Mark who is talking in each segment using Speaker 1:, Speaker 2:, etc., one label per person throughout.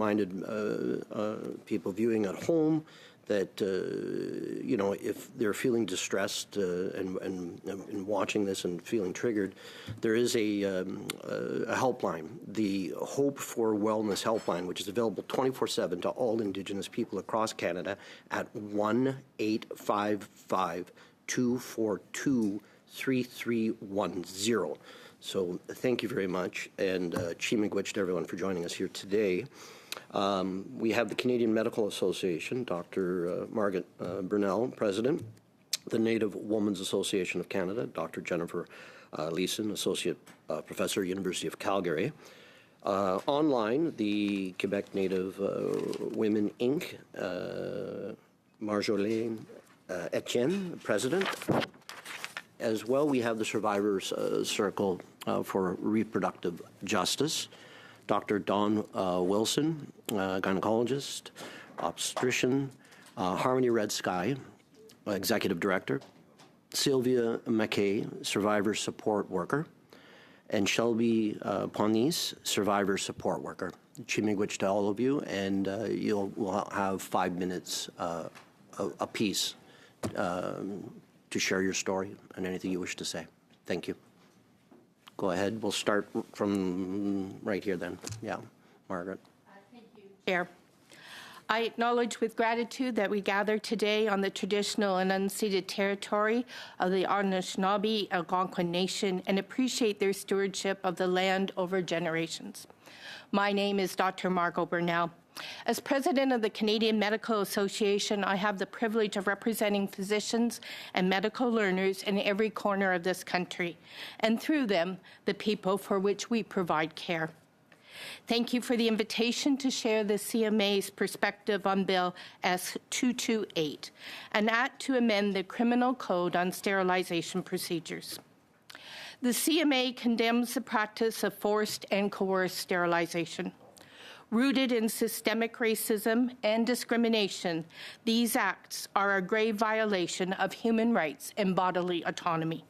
Speaker 1: reminded people viewing at home that, you know, if they're feeling distressed and watching this and feeling triggered, there is a helpline, the Hope for Wellness helpline, which is available 24/7 to all Indigenous people across Canada at 1-855-242-3310. So thank you very much, and Chi-miigwech to everyone for joining us here today. We have the Canadian Medical Association, Dr. Margaret Burnell, President, the Native Women's Association of Canada, Dr. Jennifer Leeson, Associate Professor, University of Calgary. Online, the Quebec Native Women, Inc., Marjolaine Etienne, President. As well, we have the Survivors Circle for Reproductive Justice, Dr. Dawn Wilson, gynecologist, obstetrician, Harmony Red Sky, Executive Director, Sylvia McKay, Survivor Support Worker, and Shelby Ponise, Survivor Support Worker. Chi-miigwech to all of you, and we'll have 5 minutes apiece to share your story and anything you wish to say. Thank you. Go ahead. We'll start from right here then. Yeah, Margaret.
Speaker 2: Thank you, Chair. I acknowledge with gratitude that we gather today on the traditional and unceded territory of the Anishinaabe Algonquin Nation and appreciate their stewardship of the land over generations. My name is Dr. Margot Burnell. As President of the Canadian Medical Association, I have the privilege of representing physicians and medical learners in every corner of this country, and through them, the people for which we provide care. Thank you for the invitation to share the CMA's perspective on Bill S-228, an act to amend the Criminal Code on sterilization procedures. The CMA condemns the practice of forced and coerced sterilization. Rooted in systemic racism and discrimination, these acts are a grave violation of human rights and bodily autonomy.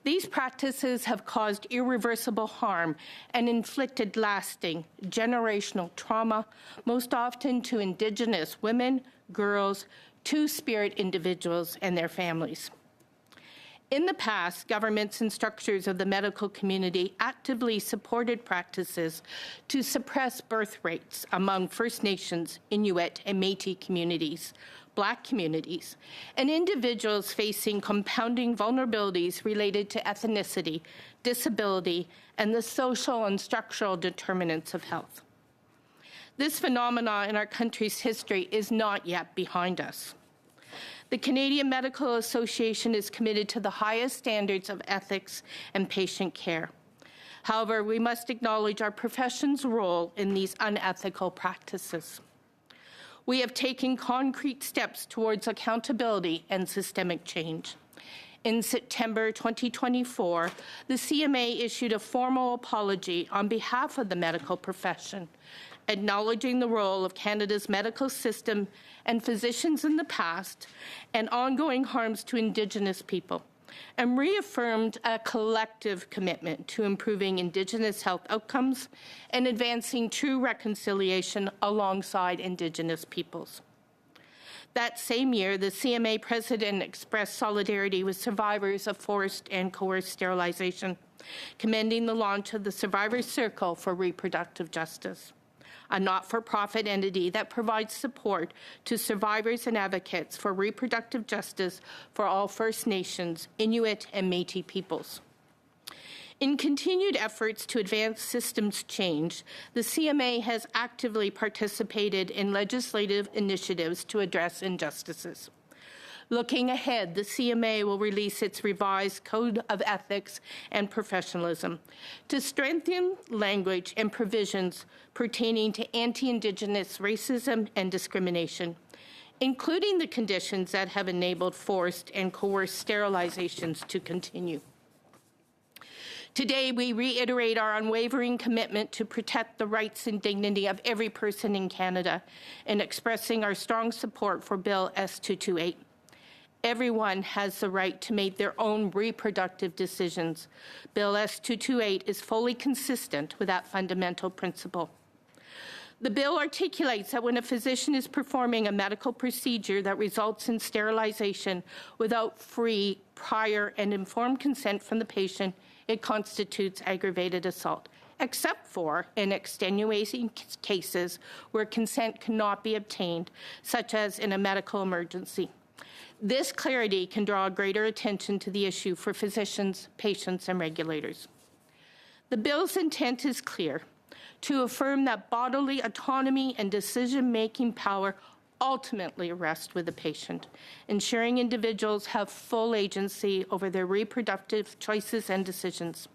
Speaker 2: These practices have caused irreversible harm and inflicted lasting, generational trauma, most often to Indigenous women, girls, Two-Spirit individuals, and their families. In the past, governments and structures of the medical community actively supported practices to suppress birth rates among First Nations, Inuit, and Métis communities, Black communities, and individuals facing compounding vulnerabilities related to ethnicity, disability, and the social and structural determinants of health. This phenomenon in our country's history is not yet behind us. The Canadian Medical Association is committed to the highest standards of ethics and patient care. However, we must acknowledge our profession's role in these unethical practices. We have taken concrete steps towards accountability and systemic change. In September 2024, the CMA issued a formal apology on behalf of the medical profession, acknowledging the role of Canada's medical system and physicians in the past and ongoing harms to Indigenous people, and reaffirmed a collective commitment to improving Indigenous health outcomes and advancing true reconciliation alongside Indigenous peoples. That same year, the CMA president expressed solidarity with survivors of forced and coerced sterilization, commending the launch of the Survivors Circle for Reproductive Justice, a not-for-profit entity that provides support to survivors and advocates for reproductive justice for all First Nations, Inuit, and Métis peoples. In continued efforts to advance systems change, the CMA has actively participated in legislative initiatives to address injustices. Looking ahead, the CMA will release its revised Code of Ethics and Professionalism to strengthen language and provisions pertaining to anti-Indigenous racism and discrimination, including the conditions that have enabled forced and coerced sterilizations to continue. Today, we reiterate our unwavering commitment to protect the rights and dignity of every person in Canada in expressing our strong support for Bill S-228. Everyone has the right to make their own reproductive decisions. Bill S-228 is fully consistent with that fundamental principle. The bill articulates that when a physician is performing a medical procedure that results in sterilization without free, prior, and informed consent from the patient, it constitutes aggravated assault, except for in extenuating cases where consent cannot be obtained, such as in a medical emergency. This clarity can draw greater attention to the issue for physicians, patients, and regulators. The bill's intent is clear: to affirm that bodily autonomy and decision-making power ultimately rest with the patient, ensuring individuals have full agency over their reproductive choices and decisions.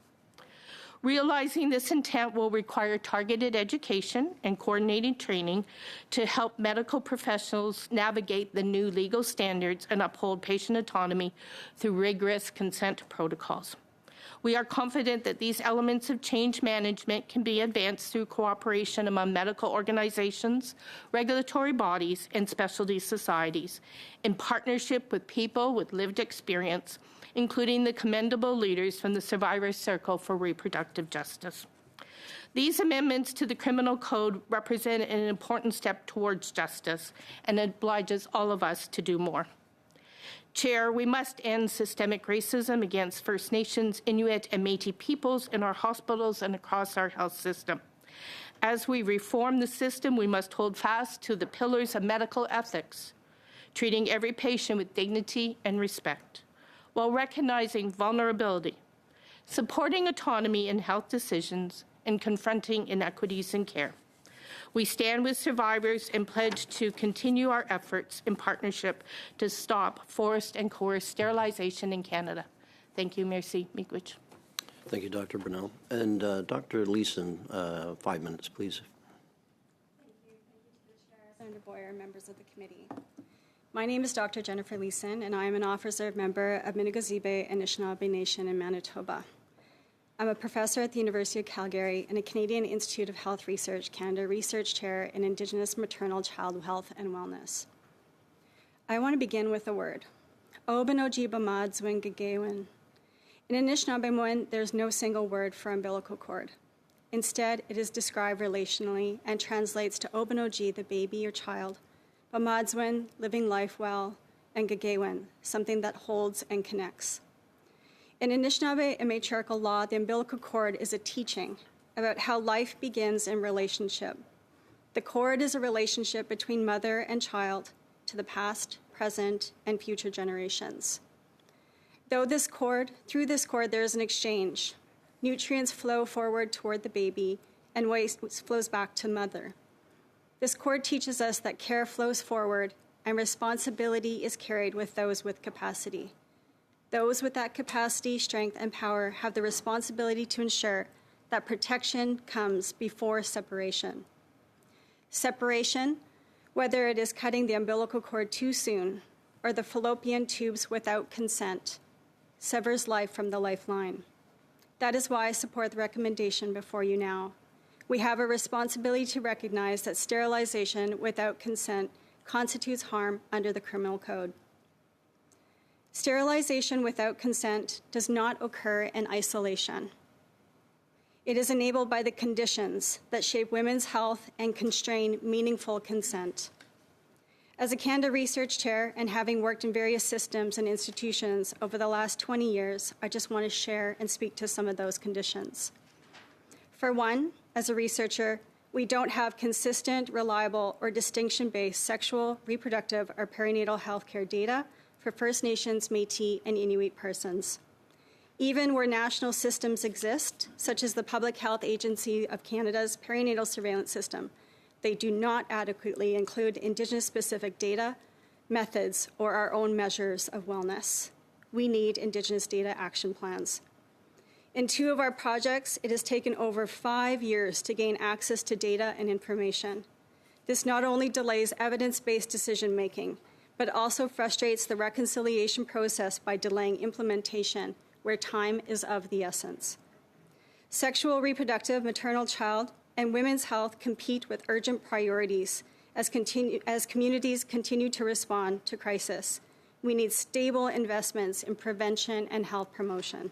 Speaker 2: Realizing this intent will require targeted education and coordinated training to help medical professionals navigate the new legal standards and uphold patient autonomy through rigorous consent protocols. We are confident that these elements of change management can be advanced through cooperation among medical organizations, regulatory bodies, and specialty societies, in partnership with people with lived experience, including the commendable leaders from the Survivors Circle for Reproductive Justice. These amendments to the Criminal Code represent an important step towards justice and obliges all of us to do more. Chair, we must end systemic racism against First Nations, Inuit, and Métis peoples in our hospitals and across our health system. As we reform the system, we must hold fast to the pillars of medical ethics, treating every patient with dignity and respect, while recognizing vulnerability, supporting autonomy in health decisions, and confronting inequities in care. We stand with survivors and pledge to continue our efforts in partnership to stop forced and coerced sterilization in Canada. Thank you. Merci. Miigwech.
Speaker 1: Thank you, Dr. Brunel. And Dr. Leeson, 5 minutes, please.
Speaker 3: Thank you. Thank you to the Chair, Senator Boyer, members of the committee. My name is Dr. Jennifer Leeson, and I am an officer member of Minigwazibe Anishinaabe Nation in Manitoba. I'm a professor at the University of Calgary and a Canadian Institute of Health Research Canada Research Chair in Indigenous Maternal Child Health and Wellness. I want to begin with a word. Obanojiba Zwin Gagewin. In Anishinaabe, there's no single word for umbilical cord. Instead, it is described relationally and translates to Obanoji, the baby or child, Bamadzwin, living life well, and Gagewin, something that holds and connects. In Anishinaabe and matriarchal law, the umbilical cord is a teaching about how life begins in relationship. The cord is a relationship between mother and child to the past, present, and future generations. Through this cord, there is an exchange. Nutrients flow forward toward the baby, and waste flows back to mother. This cord teaches us that care flows forward, and responsibility is carried with those with capacity. Those with that capacity, strength, and power have the responsibility to ensure that protection comes before separation. Separation, whether it is cutting the umbilical cord too soon or the fallopian tubes without consent, severs life from the lifeline. That is why I support the recommendation before you now. We have a responsibility to recognize that sterilization without consent constitutes harm under the Criminal Code. Sterilization without consent does not occur in isolation. It is enabled by the conditions that shape women's health and constrain meaningful consent. As a Canada Research Chair and having worked in various systems and institutions over the last 20 years, I just want to share and speak to some of those conditions. For one, as a researcher, we don't have consistent, reliable, or distinction-based sexual, reproductive, or perinatal health care data for First Nations, Métis, and Inuit persons. Even where national systems exist, such as the Public Health Agency of Canada's perinatal surveillance system, they do not adequately include Indigenous-specific data, methods, or our own measures of wellness. We need Indigenous data action plans. In 2 of our projects, it has taken over 5 years to gain access to data and information. This not only delays evidence-based decision-making, but also frustrates the reconciliation process by delaying implementation, where time is of the essence. Sexual, reproductive, maternal, child, and women's health compete with urgent priorities as communities continue to respond to crisis. We need stable investments in prevention and health promotion.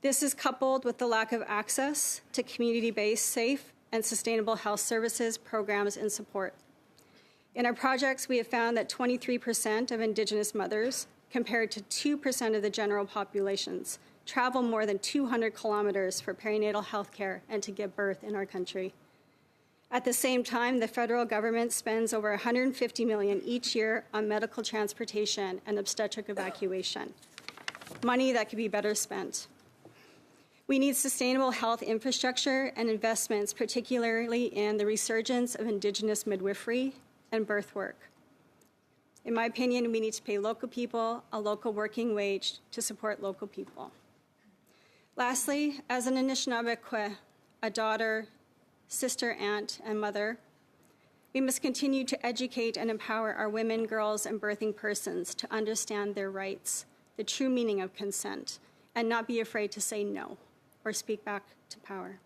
Speaker 3: This is coupled with the lack of access to community-based, safe, and sustainable health services, programs, and support. In our projects, we have found that 23% of Indigenous mothers, compared to 2% of the general populations, travel more than 200 kilometers for perinatal health care and to give birth in our country. At the same time, the federal government spends over $150 million each year on medical transportation and obstetric evacuation, money that could be better spent. We need sustainable health infrastructure and investments, particularly in the resurgence of Indigenous midwifery and birth work. In my opinion, we need to pay local people a local working wage to support local people. Lastly, as an Anishinaabe, a daughter, sister, aunt, and mother, we must continue to educate and empower our women, girls, and birthing persons to understand their rights, the true meaning of consent, and not be afraid to say no or speak back to power.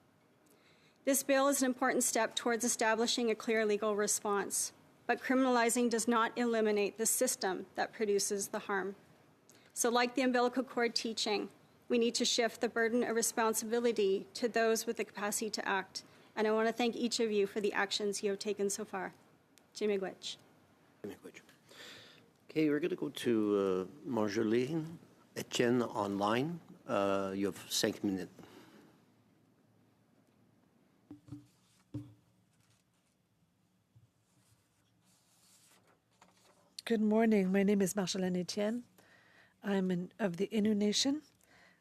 Speaker 3: This bill is an important step towards establishing a clear legal response, but criminalizing does not eliminate the system that produces the harm. So like the umbilical cord teaching, we need to shift the burden of responsibility to those with the capacity to act. And I want to thank each of you for the actions you have taken so far. Jimigwich.
Speaker 1: Okay, we're going to go to Marjolaine Etienne online. You have 5 minutes.
Speaker 4: Good morning. My name is Marjolaine Etienne. I'm of the Innu Nation.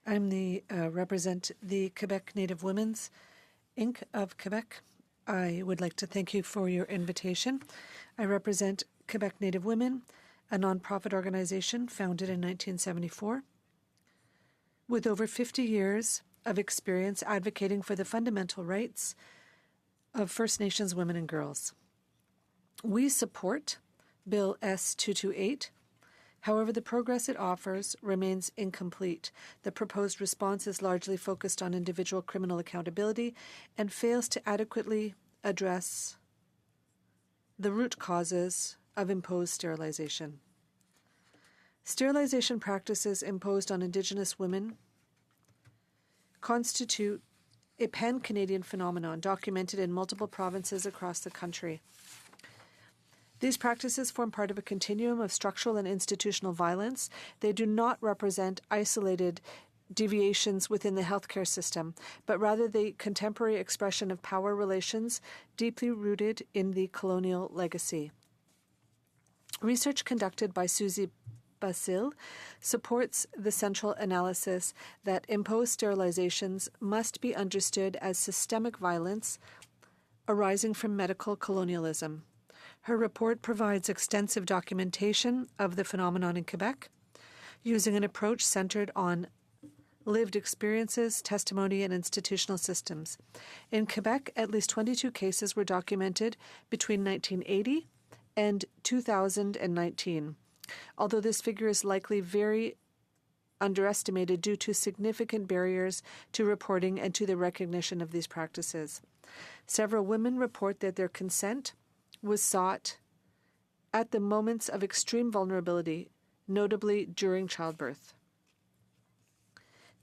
Speaker 4: I'm represent the Quebec Native Women's Inc. of Quebec. I would like to thank you for your invitation. I represent Quebec Native Women, a nonprofit organization founded in 1974 with over 50 years of experience advocating for the fundamental rights of First Nations women and girls. We support Bill S-228. However, the progress it offers remains incomplete. The proposed response is largely focused on individual criminal accountability and fails to adequately address the root causes of imposed sterilization. Sterilization practices imposed on Indigenous women constitute a pan-Canadian phenomenon documented in multiple provinces across the country. These practices form part of a continuum of structural and institutional violence. They do not represent isolated deviations within the healthcare system, but rather the contemporary expression of power relations deeply rooted in the colonial legacy. Research conducted by Susie Basil supports the central analysis that imposed sterilizations must be understood as systemic violence arising from medical colonialism. Her report provides extensive documentation of the phenomenon in Quebec, using an approach centered on lived experiences, testimony, and institutional systems. In Quebec, at least 22 cases were documented between 1980 and 2019, although this figure is likely very underestimated due to significant barriers to reporting and to the recognition of these practices. Several women report that their consent was sought at the moments of extreme vulnerability, notably during childbirth.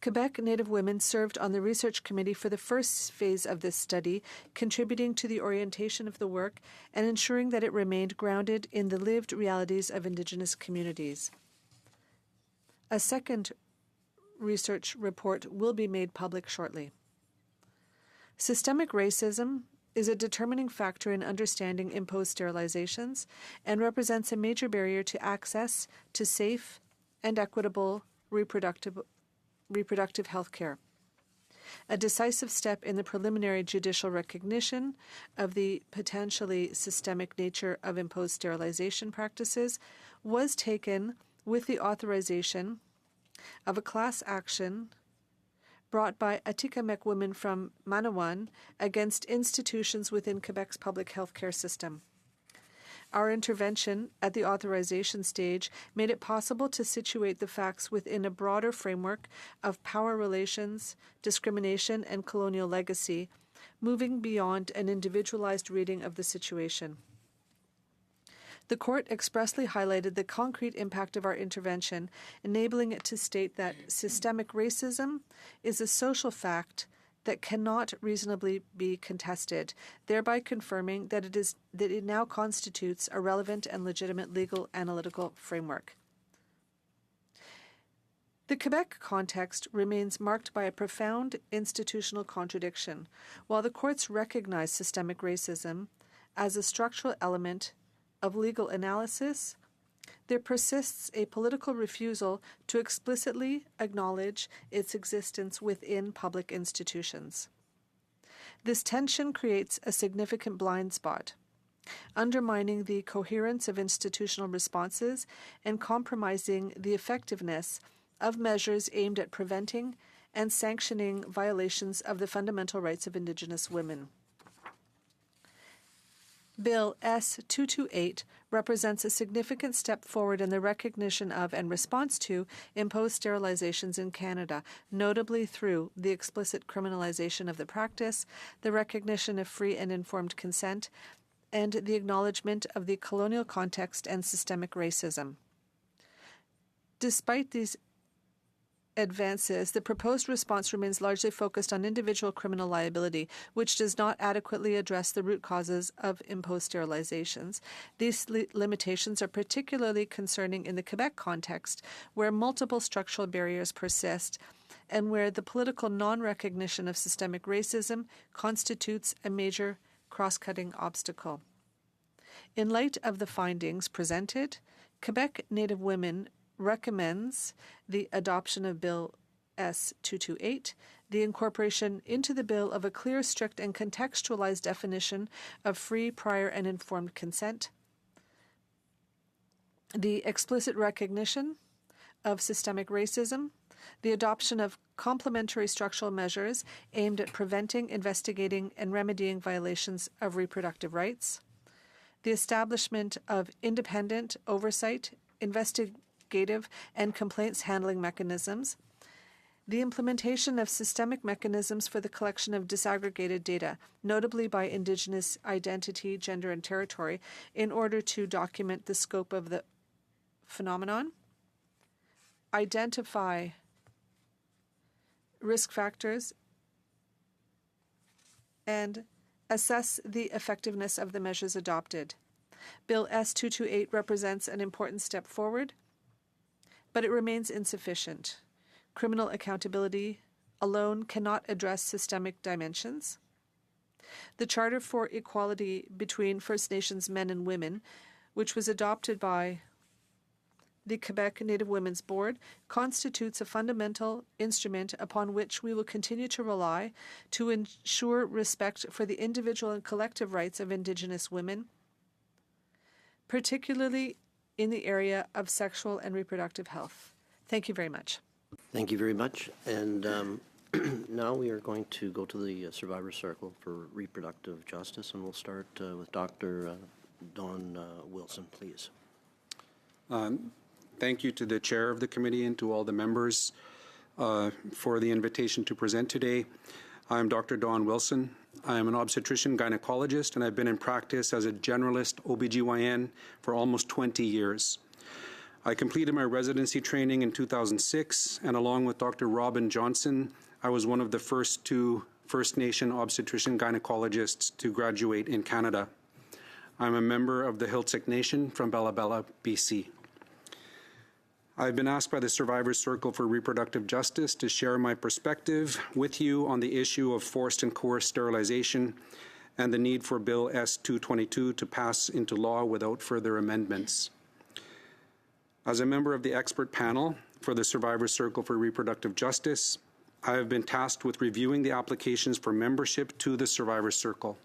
Speaker 4: Quebec Native women served on the research committee for the first phase of this study, contributing to the orientation of the work and ensuring that it remained grounded in the lived realities of Indigenous communities. A second research report will be made public shortly. Systemic racism is a determining factor in understanding imposed sterilizations and represents a major barrier to access to safe and equitable reproductive health care. A decisive step in the preliminary judicial recognition of the potentially systemic nature of imposed sterilization practices was taken with the authorization of a class action brought by Atikamekw women from Manawan against institutions within Quebec's public health care system. Our intervention at the authorization stage made it possible to situate the facts within a broader framework of power relations, discrimination, and colonial legacy, moving beyond an individualized reading of the situation. The court expressly highlighted the concrete impact of our intervention, enabling it to state that systemic racism is a social fact that cannot reasonably be contested, thereby confirming that it now constitutes a relevant and legitimate legal analytical framework. The Quebec context remains marked by a profound institutional contradiction. While the courts recognize systemic racism as a structural element of legal analysis, there persists a political refusal to explicitly acknowledge its existence within public institutions. This tension creates a significant blind spot, undermining the coherence of institutional responses and compromising the effectiveness of measures aimed at preventing and sanctioning violations of the fundamental rights of Indigenous women. Bill S-228 represents a significant step forward in the recognition of and response to imposed sterilizations in Canada, notably through the explicit criminalization of the practice, the recognition of free and informed consent, and the acknowledgement of the colonial context and systemic racism. Despite these advances, the proposed response remains largely focused on individual criminal liability, which does not adequately address the root causes of imposed sterilizations. These limitations are particularly concerning in the Quebec context, where multiple structural barriers persist and where the political non-recognition of systemic racism constitutes a major cross-cutting obstacle. In light of the findings presented, Quebec Native Women recommends the adoption of Bill S-228, the incorporation into the bill of a clear, strict, and contextualized definition of free, prior, and informed consent, the explicit recognition of systemic racism, the adoption of complementary structural measures aimed at preventing, investigating, and remedying violations of reproductive rights, the establishment of independent oversight, investigative and complaints handling mechanisms, the implementation of systemic mechanisms for the collection of disaggregated data, notably by Indigenous identity, gender, and territory, in order to document the scope of the phenomenon, identify risk factors, and assess the effectiveness of the measures adopted. Bill S-228 represents an important step forward, but it remains insufficient. Criminal accountability alone cannot address systemic dimensions. The Charter for Equality between First Nations men and women, which was adopted by the Quebec Native Women's Board, constitutes a fundamental instrument upon which we will continue to rely to ensure respect for the individual and collective rights of Indigenous women, particularly in the area of sexual and reproductive health. Thank you very much.
Speaker 1: Thank you very much. And now we are going to go to the Survivor Circle for Reproductive Justice, and we'll start with Dr. Dawn Wilson, please.
Speaker 5: Thank you to the chair of the committee and to all the members for the invitation to present today. I'm Dr. Dawn Wilson. I am an obstetrician gynecologist, and I've been in practice as a generalist OBGYN for almost 20 years. I completed my residency training in 2006, and along with Dr. Robin Johnson, I was one of the first two First Nation obstetrician gynecologists to graduate in Canada. I'm a member of the Hiltzik Nation from Bella Bella, BC. I've been asked by the Survivor Circle for Reproductive Justice to share my perspective with you on the issue of forced and coerced sterilization and the need for Bill S-222 to pass into law without further amendments. As a member of the expert panel for the Survivor Circle for Reproductive Justice, I have been tasked with reviewing the applications for membership to the Survivor Circle.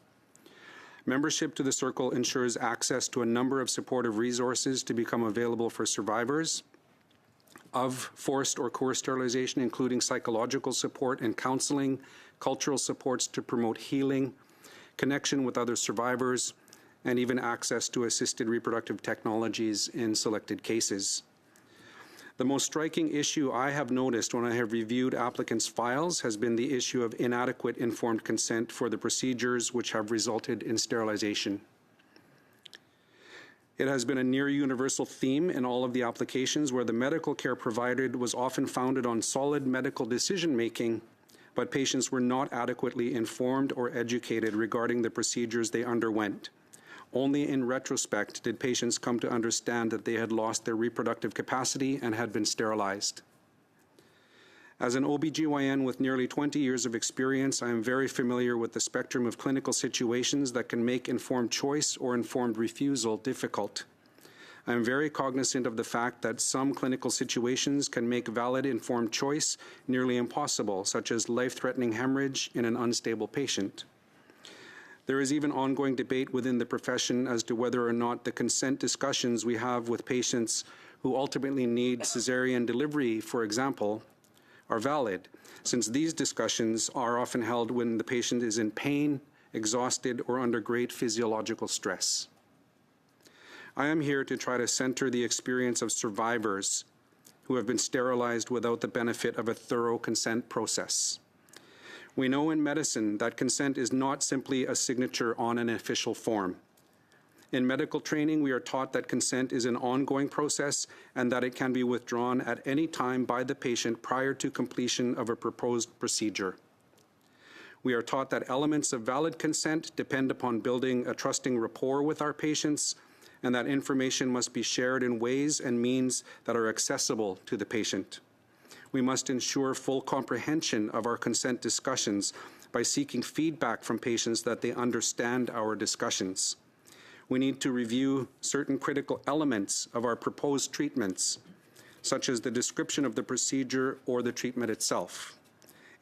Speaker 5: Membership to the Circle ensures access to a number of supportive resources to become available for survivors of forced or coerced sterilization, including psychological support and counseling, cultural supports to promote healing, connection with other survivors, and even access to assisted reproductive technologies in selected cases. The most striking issue I have noticed when I have reviewed applicants' files has been the issue of inadequate informed consent for the procedures which have resulted in sterilization. It has been a near universal theme in all of the applications where the medical care provided was often founded on solid medical decision-making, but patients were not adequately informed or educated regarding the procedures they underwent. Only in retrospect did patients come to understand that they had lost their reproductive capacity and had been sterilized. As an OBGYN with nearly 20 years of experience, I am very familiar with the spectrum of clinical situations that can make informed choice or informed refusal difficult. I am very cognizant of the fact that some clinical situations can make valid informed choice nearly impossible, such as life-threatening hemorrhage in an unstable patient. There is even ongoing debate within the profession as to whether or not the consent discussions we have with patients who ultimately need cesarean delivery, for example, are valid, since these discussions are often held when the patient is in pain, exhausted, or under great physiological stress. I am here to try to center the experience of survivors who have been sterilized without the benefit of a thorough consent process. We know in medicine that consent is not simply a signature on an official form. In medical training, we are taught that consent is an ongoing process and that it can be withdrawn at any time by the patient prior to completion of a proposed procedure. We are taught that elements of valid consent depend upon building a trusting rapport with our patients, and that information must be shared in ways and means that are accessible to the patient. We must ensure full comprehension of our consent discussions by seeking feedback from patients that they understand our discussions. We need to review certain critical elements of our proposed treatments, such as the description of the procedure or the treatment itself,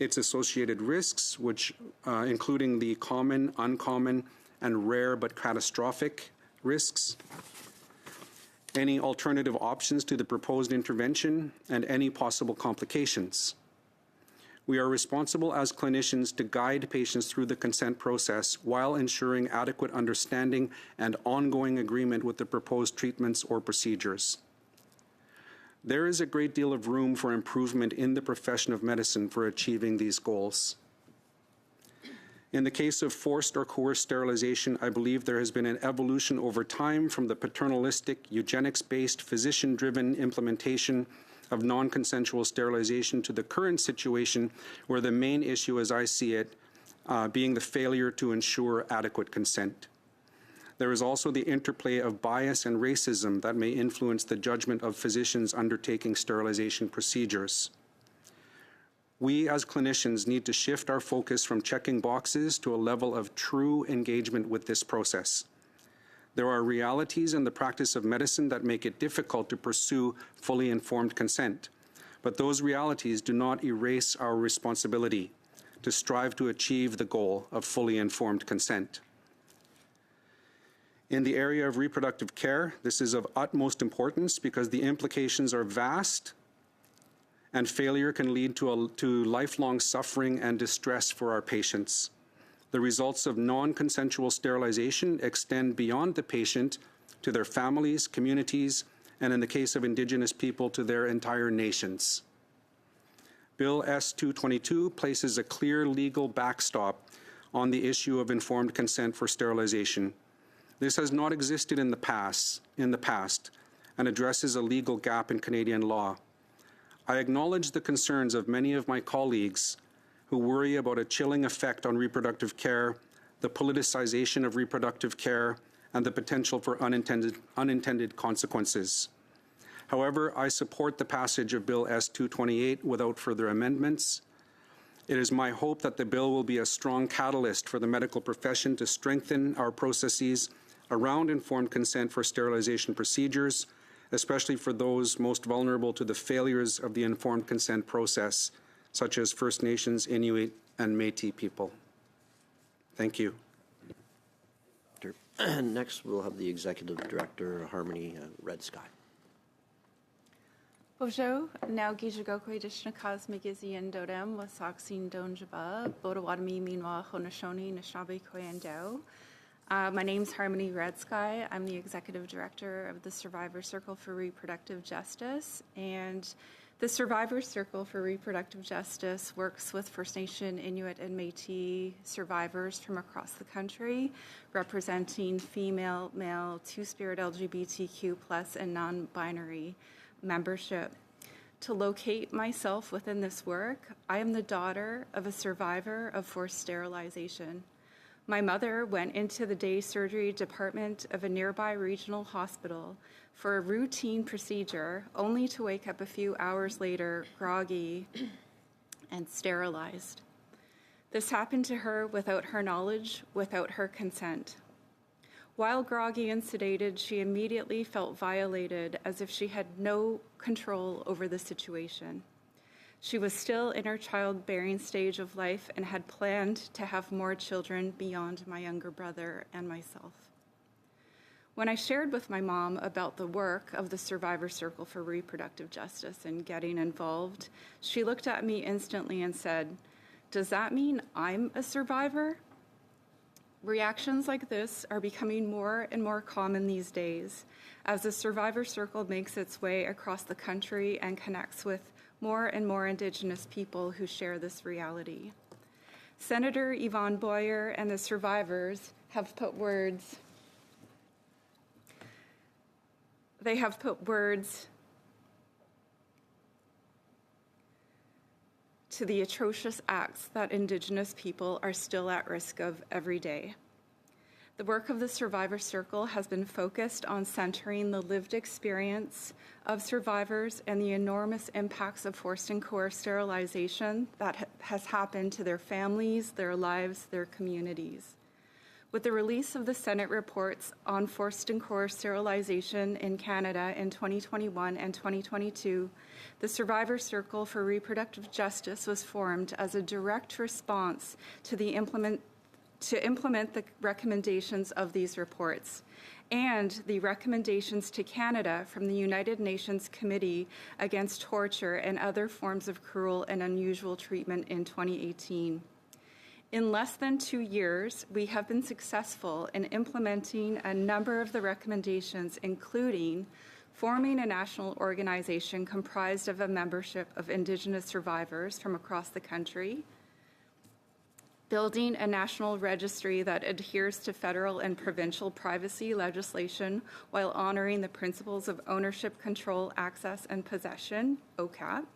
Speaker 5: its associated risks, which including the common, uncommon, and rare but catastrophic risks, any alternative options to the proposed intervention, and any possible complications. We are responsible as clinicians to guide patients through the consent process while ensuring adequate understanding and ongoing agreement with the proposed treatments or procedures. There is a great deal of room for improvement in the profession of medicine for achieving these goals. In the case of forced or coerced sterilization, I believe there has been an evolution over time from the paternalistic, eugenics-based, physician-driven implementation of non-consensual sterilization to the current situation where the main issue, as I see it, being the failure to ensure adequate consent. There is also the interplay of bias and racism that may influence the judgment of physicians undertaking sterilization procedures. We as clinicians need to shift our focus from checking boxes to a level of true engagement with this process. There are realities in the practice of medicine that make it difficult to pursue fully informed consent, but those realities do not erase our responsibility to strive to achieve the goal of fully informed consent. In the area of reproductive care, this is of utmost importance because the implications are vast and failure can lead to lifelong suffering and distress for our patients. The results of non-consensual sterilization extend beyond the patient to their families, communities, and in the case of Indigenous people, to their entire nations. Bill S-228 places a clear legal backstop on the issue of informed consent for sterilization. This has not existed in the past and addresses a legal gap in Canadian law. I acknowledge the concerns of many of my colleagues who worry about a chilling effect on reproductive care, the politicization of reproductive care, and the potential for unintended consequences. However, I support the passage of Bill S-228 without further amendments. It is my hope that the bill will be a strong catalyst for the medical profession to strengthen our processes around informed consent for sterilization procedures, especially for those most vulnerable to the failures of the informed consent process, such as First Nations, Inuit, and Métis people. Thank you.
Speaker 1: Next, we'll have the Executive Director, Harmony Red Sky.
Speaker 6: Bonjour, now Gijagokwe Dishnakaz Migizian Dodem was Soxin Donjaba, Bodawadami Minwa Honashoni Nishabi Koyandao. My name's Harmony Red Sky. I'm the Executive Director of the Survivor Circle for Reproductive Justice, and the Survivor Circle for Reproductive Justice works with First Nation, Inuit, and Métis survivors from across the country, representing female, male, two-spirit LGBTQ+, and non-binary membership. to locate myself within this work, I am the daughter of a survivor of forced sterilization. My mother went into the day surgery department of a nearby regional hospital for a routine procedure, only to wake up a few hours later, groggy and sterilized. This happened to her without her knowledge, without her consent. While groggy and sedated, she immediately felt violated, as if she had no control over the situation. She was still in her childbearing stage of life and had planned to have more children beyond my younger brother and myself. When I shared with my mom about the work of the Survivor Circle for Reproductive Justice and getting involved, she looked at me instantly and said, "Does that mean I'm a survivor?" Reactions like this are becoming more and more common these days as the Survivor Circle makes its way across the country and connects with more and more Indigenous people who share this reality. Senator Yvonne Boyer and the survivors have put words to the atrocious acts that Indigenous people are still at risk of every day. The work of the Survivor Circle has been focused on centering the lived experience of survivors and the enormous impacts of forced and coerced sterilization that has happened to their families, their lives, their communities. With the release of the Senate reports on forced and coerced sterilization in Canada in 2021 and 2022, the Survivor Circle for Reproductive Justice was formed as a direct response to implement the recommendations of these reports and the recommendations to Canada from the United Nations Committee Against Torture and Other Forms of Cruel and Unusual Treatment in 2018. In less than 2 years, we have been successful in implementing a number of the recommendations, including forming a national organization comprised of a membership of Indigenous survivors from across the country, building a national registry that adheres to federal and provincial privacy legislation while honoring the principles of ownership, control, access, and possession, OCAP,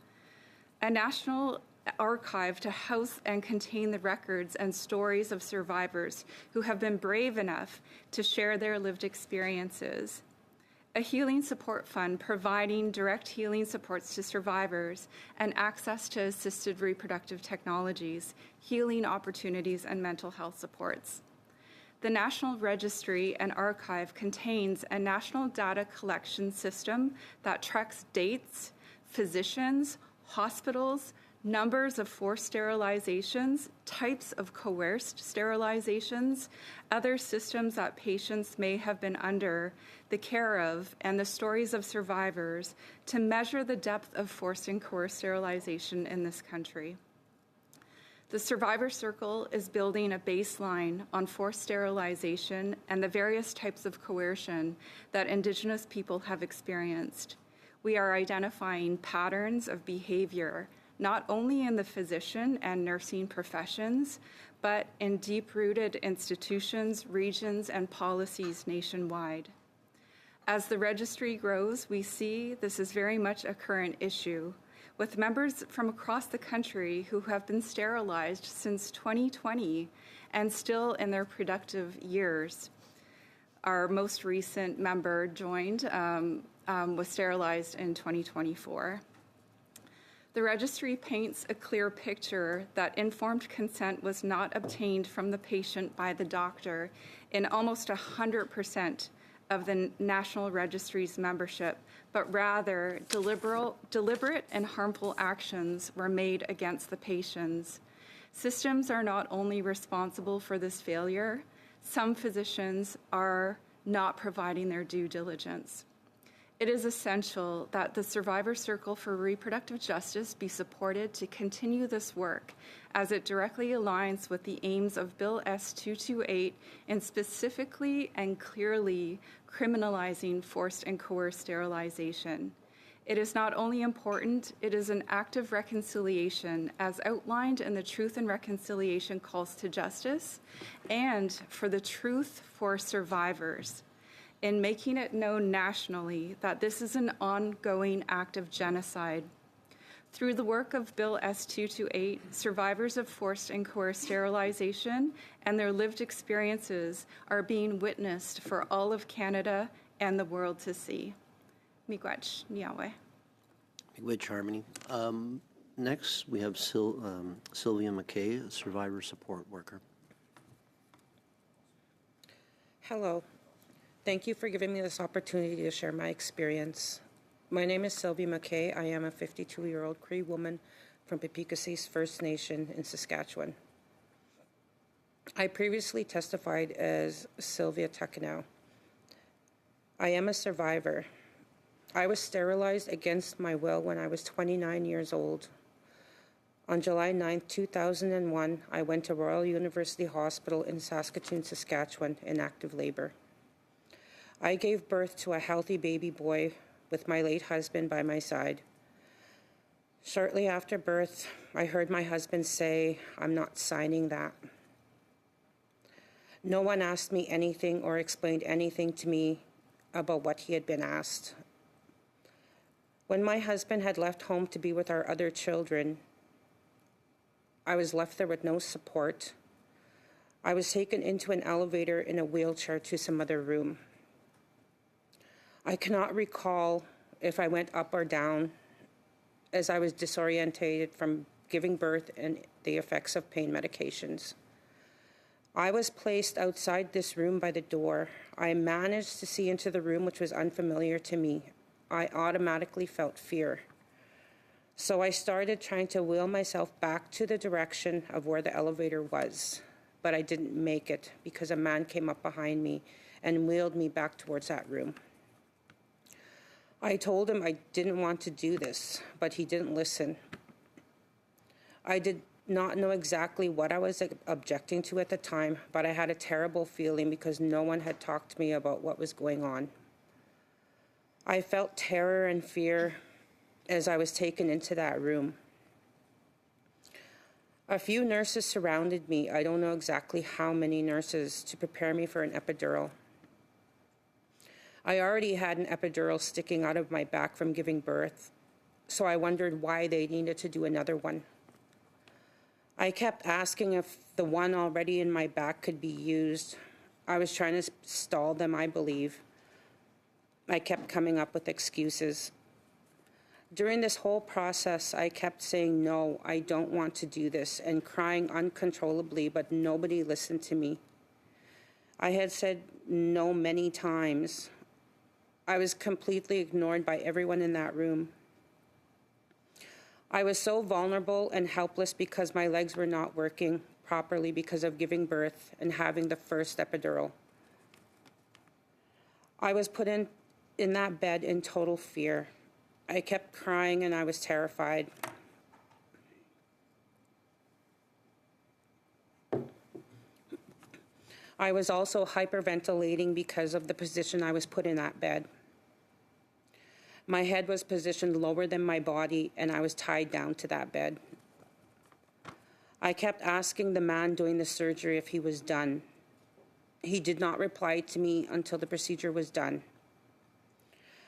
Speaker 6: a national archive to house and contain the records and stories of survivors who have been brave enough to share their lived experiences, a healing support fund providing direct healing supports to survivors and access to assisted reproductive technologies, healing opportunities, and mental health supports. The National Registry and Archive contains a national data collection system that tracks dates, physicians, hospitals, numbers of forced sterilizations, types of coerced sterilizations, other systems that patients may have been under the care of, and the stories of survivors to measure the depth of forced and coerced sterilization in this country. The Survivor Circle is building a baseline on forced sterilization and the various types of coercion that Indigenous people have experienced. We are identifying patterns of behavior not only in the physician and nursing professions, but in deep-rooted institutions, regions, and policies nationwide. As the registry grows, we see this is very much a current issue, with members from across the country who have been sterilized since 2020 and still in their productive years. Our most recent member joined, was sterilized in 2024. The registry paints a clear picture that informed consent was not obtained from the patient by the doctor in almost 100% of the National Registry's membership, but rather deliberate and harmful actions were made against the patients. Systems are not only responsible for this failure, some physicians are not providing their due diligence. It is essential that the Survivor Circle for Reproductive Justice be supported to continue this work as it directly aligns with the aims of Bill S-228 in specifically and clearly criminalizing forced and coerced sterilization. It is not only important, it is an act of reconciliation as outlined in the Truth and Reconciliation Calls to Justice and for the truth for survivors, in making it known nationally that this is an ongoing act of genocide Through the work of Bill S-228, survivors of forced and coerced sterilization and their lived experiences are being witnessed for all of Canada and the world to see. Miigwech Niawe.
Speaker 1: Miigwech, Harmony. Next, we have Sylvia McKay, a survivor support worker.
Speaker 7: Hello. Thank you for giving me this opportunity to share my experience. My name is Sylvia McKay. I am a 52-year-old Cree woman from Pipikasis First Nation in Saskatchewan. I previously testified as Sylvia Takanow. I am a survivor. I was sterilized against my will when I was 29 years old. On July 9, 2001, I went to Royal University Hospital in Saskatoon, Saskatchewan, in active labor. I gave birth to a healthy baby boy with my late husband by my side. Shortly after birth, I heard my husband say, "I'm not signing that." No one asked me anything or explained anything to me about what he had been asked. When my husband had left home to be with our other children, I was left there with no support. I was taken into an elevator in a wheelchair to some other room. I cannot recall if I went up or down, as I was disorientated from giving birth and the effects of pain medications. I was placed outside this room by the door. I managed to see into the room, which was unfamiliar to me. I automatically felt fear. So I started trying to wheel myself back to the direction of where the elevator was, but I didn't make it because a man came up behind me and wheeled me back towards that room. I told him I didn't want to do this, but he didn't listen. I did not know exactly what I was objecting to at the time, but I had a terrible feeling because no one had talked to me about what was going on. I felt terror and fear as I was taken into that room. A few nurses surrounded me. I don't know exactly how many nurses, to prepare me for an epidural. I already had an epidural sticking out of my back from giving birth, so I wondered why they needed to do another one. I kept asking if the one already in my back could be used. I was trying to stall them, I believe. I kept coming up with excuses. During this whole process, I kept saying, "No, I don't want to do this," and crying uncontrollably, but nobody listened to me. I had said no many times. I was completely ignored by everyone in that room. I was so vulnerable and helpless because my legs were not working properly because of giving birth and having the first epidural. I was put in that bed in total fear. I kept crying and I was terrified. I was also hyperventilating because of the position I was put in that bed. My head was positioned lower than my body and I was tied down to that bed. I kept asking the man doing the surgery if he was done. He did not reply to me until the procedure was done.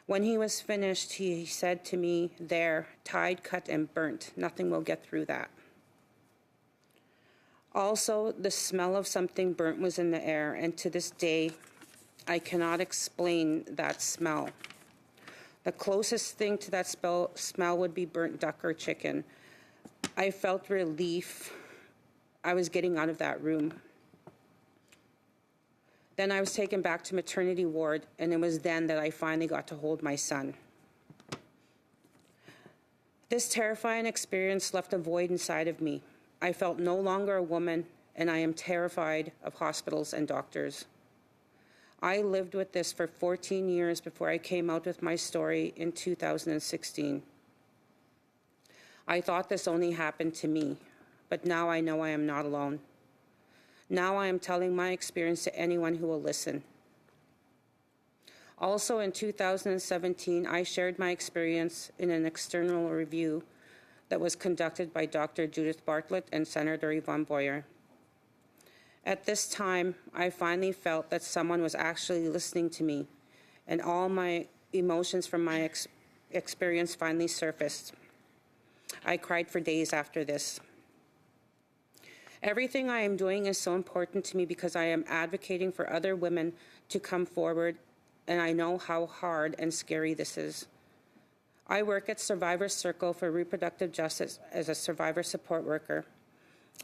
Speaker 7: When he was finished, he said to me, "There, tied, cut, and burnt. Nothing will get through that." Also, the smell of something burnt was in the air, and to this day, I cannot explain that smell. The closest thing to that smell would be burnt duck or chicken. I felt relief. I was getting out of that room. Then I was taken back to maternity ward, and it was then that I finally got to hold my son. This terrifying experience left a void inside of me. I felt no longer a woman, and I am terrified of hospitals and doctors. I lived with this for 14 years before I came out with my story in 2016. I thought this only happened to me, but now I know I am not alone. Now I am telling my experience to anyone who will listen. Also in 2017, I shared my experience in an external review that was conducted by Dr. Judith Bartlett and Senator Yvonne Boyer. At this time, I finally felt that someone was actually listening to me, and all my emotions from my experience finally surfaced. I cried for days after this. Everything I am doing is so important to me because I am advocating for other women to come forward, and I know how hard and scary this is. I work at Survivor Circle for Reproductive Justice as a survivor support worker.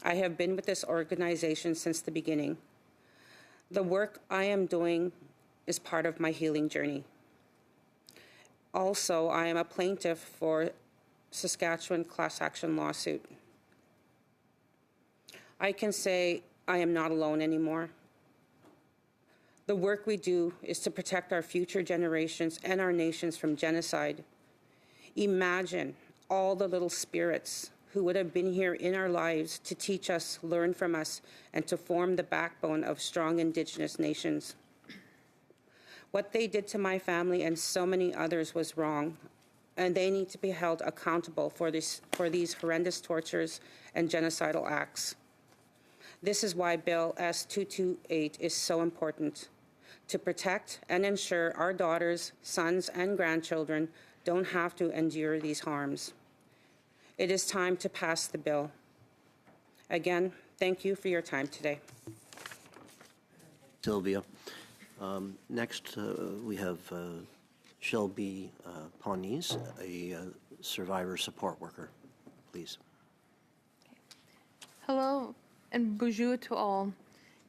Speaker 7: I have been with this organization since the beginning. The work I am doing is part of my healing journey. Also, I am a plaintiff for Saskatchewan class action lawsuit. I can say I am not alone anymore. The work we do is to protect our future generations and our nations from genocide. Imagine all the little spirits who would have been here in our lives to teach us, learn from us, and to form the backbone of strong Indigenous nations. What they did to my family and so many others was wrong, and they need to be held accountable for these horrendous tortures and genocidal acts. This is why Bill S-228 is so important, to protect and ensure our daughters, sons, and grandchildren don't have to endure these harms. It is time to pass the bill. Again, thank you for your time today.
Speaker 1: Sylvia. Next, we have Shelby Pawnees, a survivor support worker. Please.
Speaker 8: Hello and bonjour to all.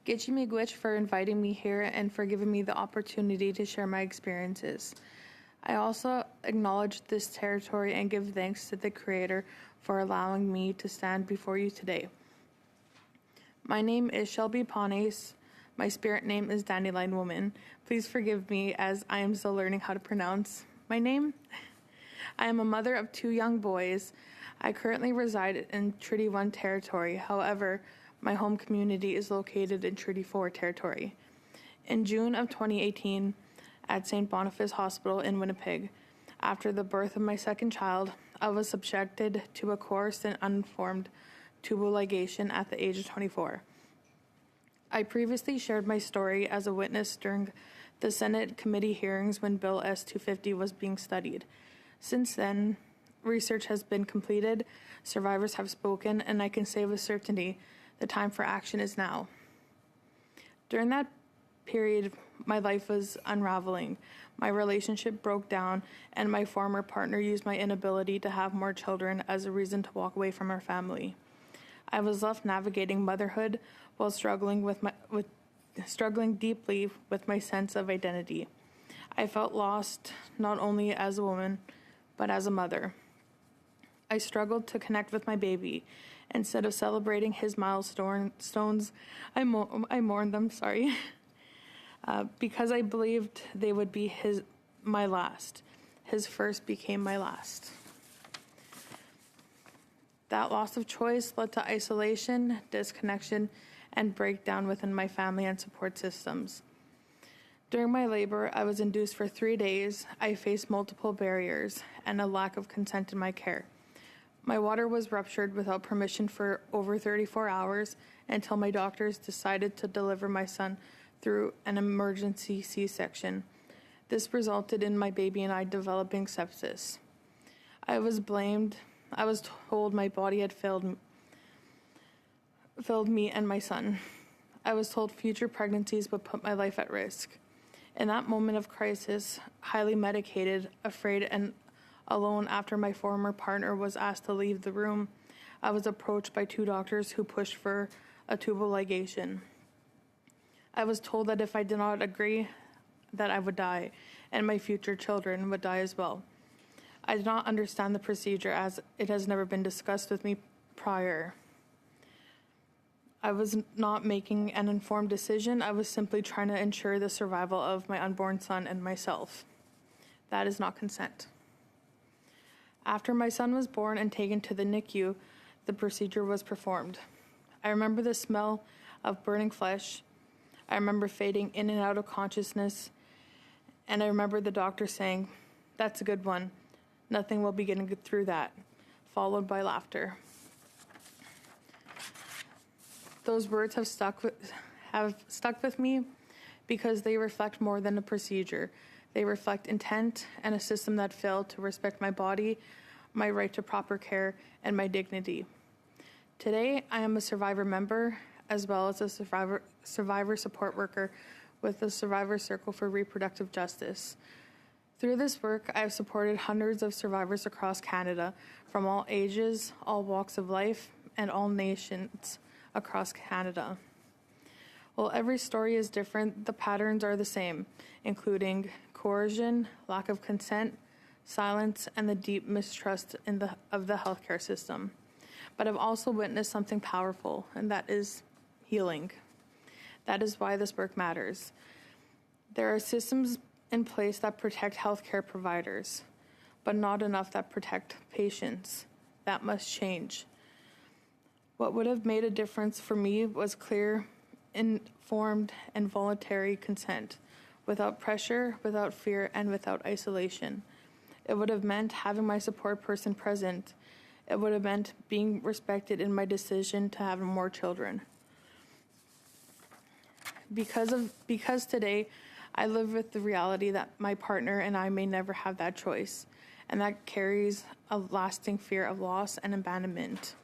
Speaker 8: Gitchi Miigwech for inviting me here and for giving me the opportunity to share my experiences. I also acknowledge this territory and give thanks to the Creator for allowing me to stand before you today. My name is Shelby Pawnees. My spirit name is Dandelion Woman. Please forgive me as I am still learning how to pronounce my name. I am a mother of 2 young boys. I currently reside in Treaty 1 territory. However, my home community is located in Treaty 4 territory. In June of 2018, at St. Boniface Hospital in Winnipeg, after the birth of my second child, I was subjected to a coarse and uninformed tubal ligation at the age of 24. I previously shared my story as a witness during the Senate committee hearings when Bill S-250 was being studied. Since then, research has been completed, survivors have spoken, and I can say with certainty the time for action is now. During that period, my life was unraveling. My relationship broke down, and my former partner used my inability to have more children as a reason to walk away from our family. I was left navigating motherhood while struggling deeply with my sense of identity. I felt lost not only as a woman, but as a mother. I struggled to connect with my baby. Instead of celebrating his milestones, I mourned them, because I believed they would be my last. His first became my last. That loss of choice led to isolation, disconnection, and breakdown within my family and support systems. During my labor, I was induced for 3 days. I faced multiple barriers and a lack of consent in my care. My water was ruptured without permission for over 34 hours until my doctors decided to deliver my son through an emergency C-section. This resulted in my baby and I developing sepsis. I was told my body had failed me and my son. I was told future pregnancies would put my life at risk. In that moment of crisis, highly medicated, afraid, and alone after my former partner was asked to leave the room, I was approached by 2 doctors who pushed for a tubal ligation. I was told that if I did not agree, that I would die, and my future children would die as well. I did not understand the procedure as it has never been discussed with me prior. I was not making an informed decision. I was simply trying to ensure the survival of my unborn son and myself. That is not consent. After my son was born and taken to the NICU, the procedure was performed. I remember the smell of burning flesh. I remember fading in and out of consciousness. And I remember the doctor saying, "That's a good one. Nothing will be getting through that," followed by laughter. Those words have stuck with me because they reflect more than a procedure. They reflect intent and a system that failed to respect my body, my right to proper care, and my dignity. Today, I am a survivor member as well as a survivor support worker with the Survivor Circle for Reproductive Justice. Through this work, I have supported hundreds of survivors across Canada from all ages, all walks of life, and all nations across Canada. While every story is different, the patterns are the same, including coercion, lack of consent, silence, and the deep mistrust of the healthcare system. But I've also witnessed something powerful, and that is healing. That is why this work matters. There are systems in place that protect healthcare providers, but not enough that protect patients. That must change. What would have made a difference for me was clear, informed, and voluntary consent, without pressure, without fear, and without isolation. It would have meant having my support person present. It would have meant being respected in my decision to have more children. Because today, I live with the reality that my partner and I may never have that choice, and that carries a lasting fear of loss and abandonment.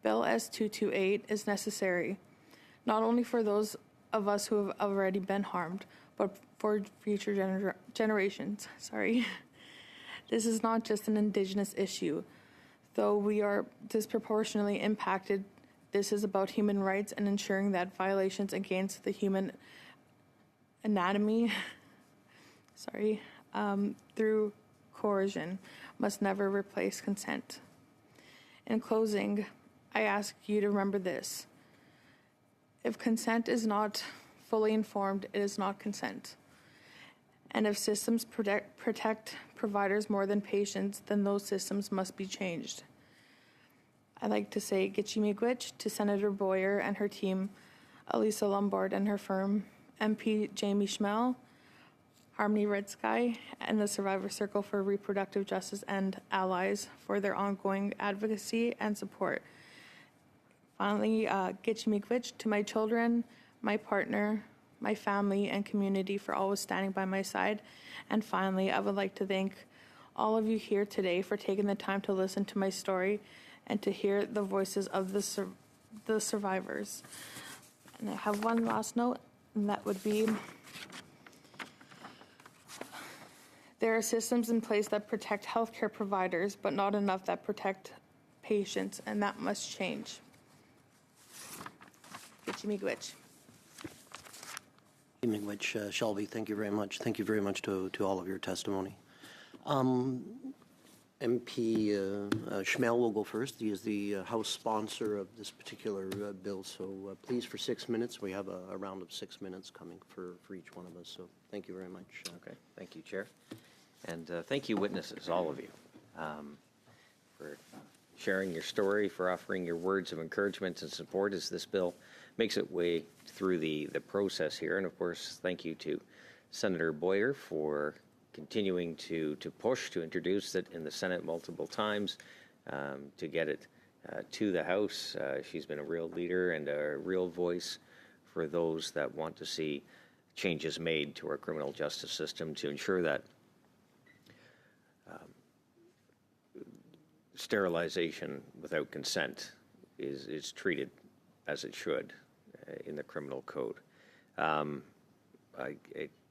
Speaker 8: Bill S-228 is necessary, not only for those of us who have already been harmed, but for future generations. This is not just an Indigenous issue. Though we are disproportionately impacted, this is about human rights and ensuring that violations against the human anatomy through coercion must never replace consent. In closing, I ask you to remember this. If consent is not fully informed, it is not consent. And if systems protect providers more than patients, then those systems must be changed. I'd like to say Gitchimigwich to Senator Boyer and her team, Elisa Lombard and her firm, MP Jamie Schmel, Harmony Red Sky, and the Survivor Circle for Reproductive Justice and allies for their ongoing advocacy and support. Finally, Gitchimigwich to my children, my partner, my family, and community for always standing by my side. And finally, I would like to thank all of you here today for taking the time to listen to my story and to hear the voices of the survivors. And I have one last note, and that would be, there are systems in place that protect healthcare providers, but not enough that protect patients, and that must change. Gitchimigwich.
Speaker 1: Gitchimigwich, Shelby, thank you very much. Thank you very much to all of your testimony. MP Schmel will go first. He is the House sponsor of this particular bill. So please, for 6 minutes, we have a round of 6 minutes coming for each one of us. So thank you very much.
Speaker 9: Okay, thank you, Chair. And thank you, witnesses, all of you, for sharing your story, for offering your words of encouragement and support as this bill makes its way through the process here. And of course, thank you to Senator Boyer for continuing to push to introduce it in the Senate multiple times, to get it to the House. She's been a real leader and a real voice for those that want to see changes made to our criminal justice system to ensure that sterilization without consent is treated as it should in the criminal code.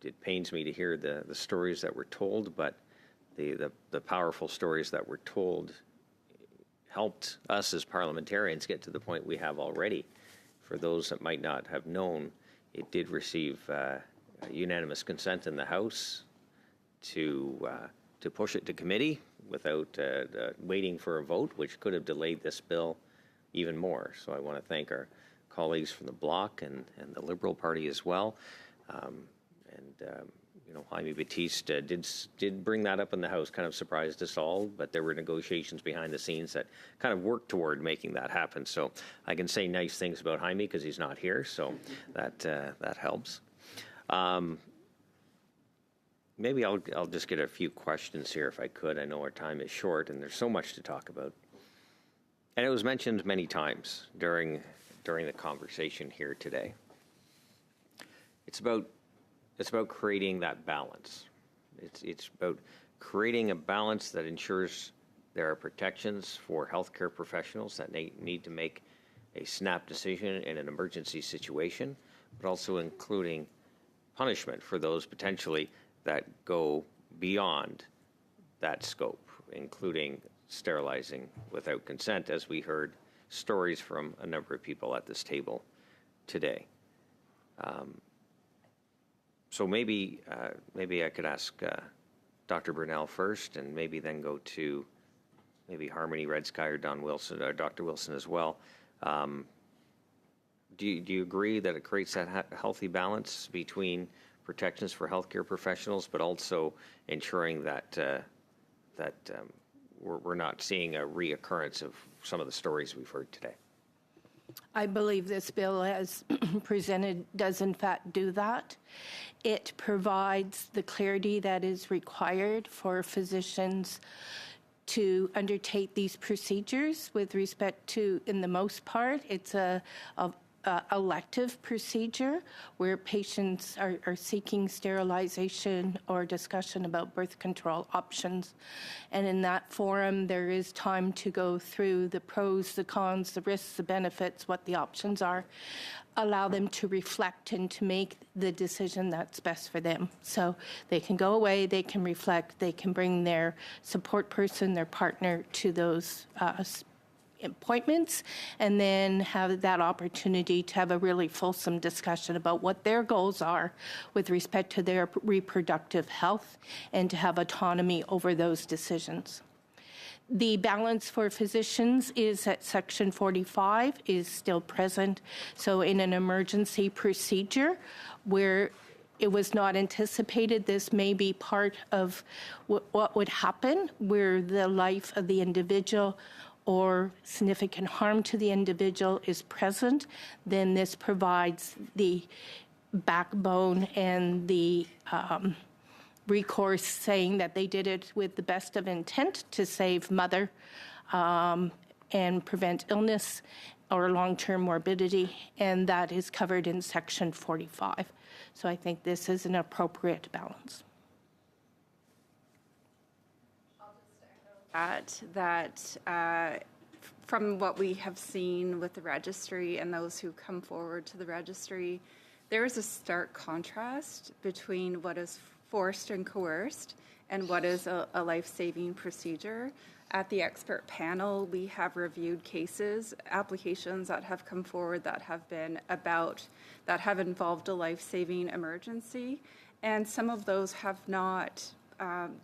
Speaker 9: It pains me to hear the stories that were told, but the powerful stories that were told helped us as parliamentarians get to the point we have already. For those that might not have known, it did receive unanimous consent in the House to push it to committee without waiting for a vote, which could have delayed this bill even more. So I want to thank our colleagues from the Bloc and the Liberal Party as well. Jaime Batiste did bring that up in the House, kind of surprised us all, but there were negotiations behind the scenes that kind of worked toward making that happen. So I can say nice things about Jaime because he's not here, so that helps. Maybe I'll just get a few questions here if I could. I know our time is short and there's so much to talk about. And it was mentioned many times during the conversation here today. It's about creating that balance. It's about creating a balance that ensures there are protections for healthcare professionals that need to make a snap decision in an emergency situation, but also including punishment for those potentially that go beyond that scope, including sterilizing without consent, as we heard stories from a number of people at this table today. So maybe I could ask Dr. Brunel first, and maybe then go to maybe Harmony Redsky or Don Wilson, or Dr. Wilson as well. Do you agree that it creates that healthy balance between protections for healthcare professionals, but also ensuring that we're not seeing a reoccurrence of some of the stories we've heard today?
Speaker 2: I believe this bill, as presented, does in fact do that. It provides the clarity that is required for physicians to undertake these procedures with respect to, in the most part, it's a elective procedure where patients are seeking sterilization or discussion about birth control options. And in that forum, there is time to go through the pros, the cons, the risks, the benefits, what the options are, allow them to reflect and to make the decision that's best for them. So they can go away, they can reflect, they can bring their support person, their partner to those appointments, and then have that opportunity to have a really fulsome discussion about what their goals are with respect to their reproductive health and to have autonomy over those decisions. The balance for physicians is that Section 45 is still present. So in an emergency procedure where it was not anticipated, this may be part of what would happen, where the life of the individual or significant harm to the individual is present, then this provides the backbone and the recourse, saying that they did it with the best of intent to save mother and prevent illness or long-term morbidity, and that is covered in Section 45. So I think this is an appropriate balance.
Speaker 6: From what we have seen with the registry and those who come forward to the registry, there is a stark contrast between what is forced and coerced and what is a life-saving procedure. At the expert panel, we have reviewed cases, applications that have come forward that have involved a life-saving emergency, and some of those have not.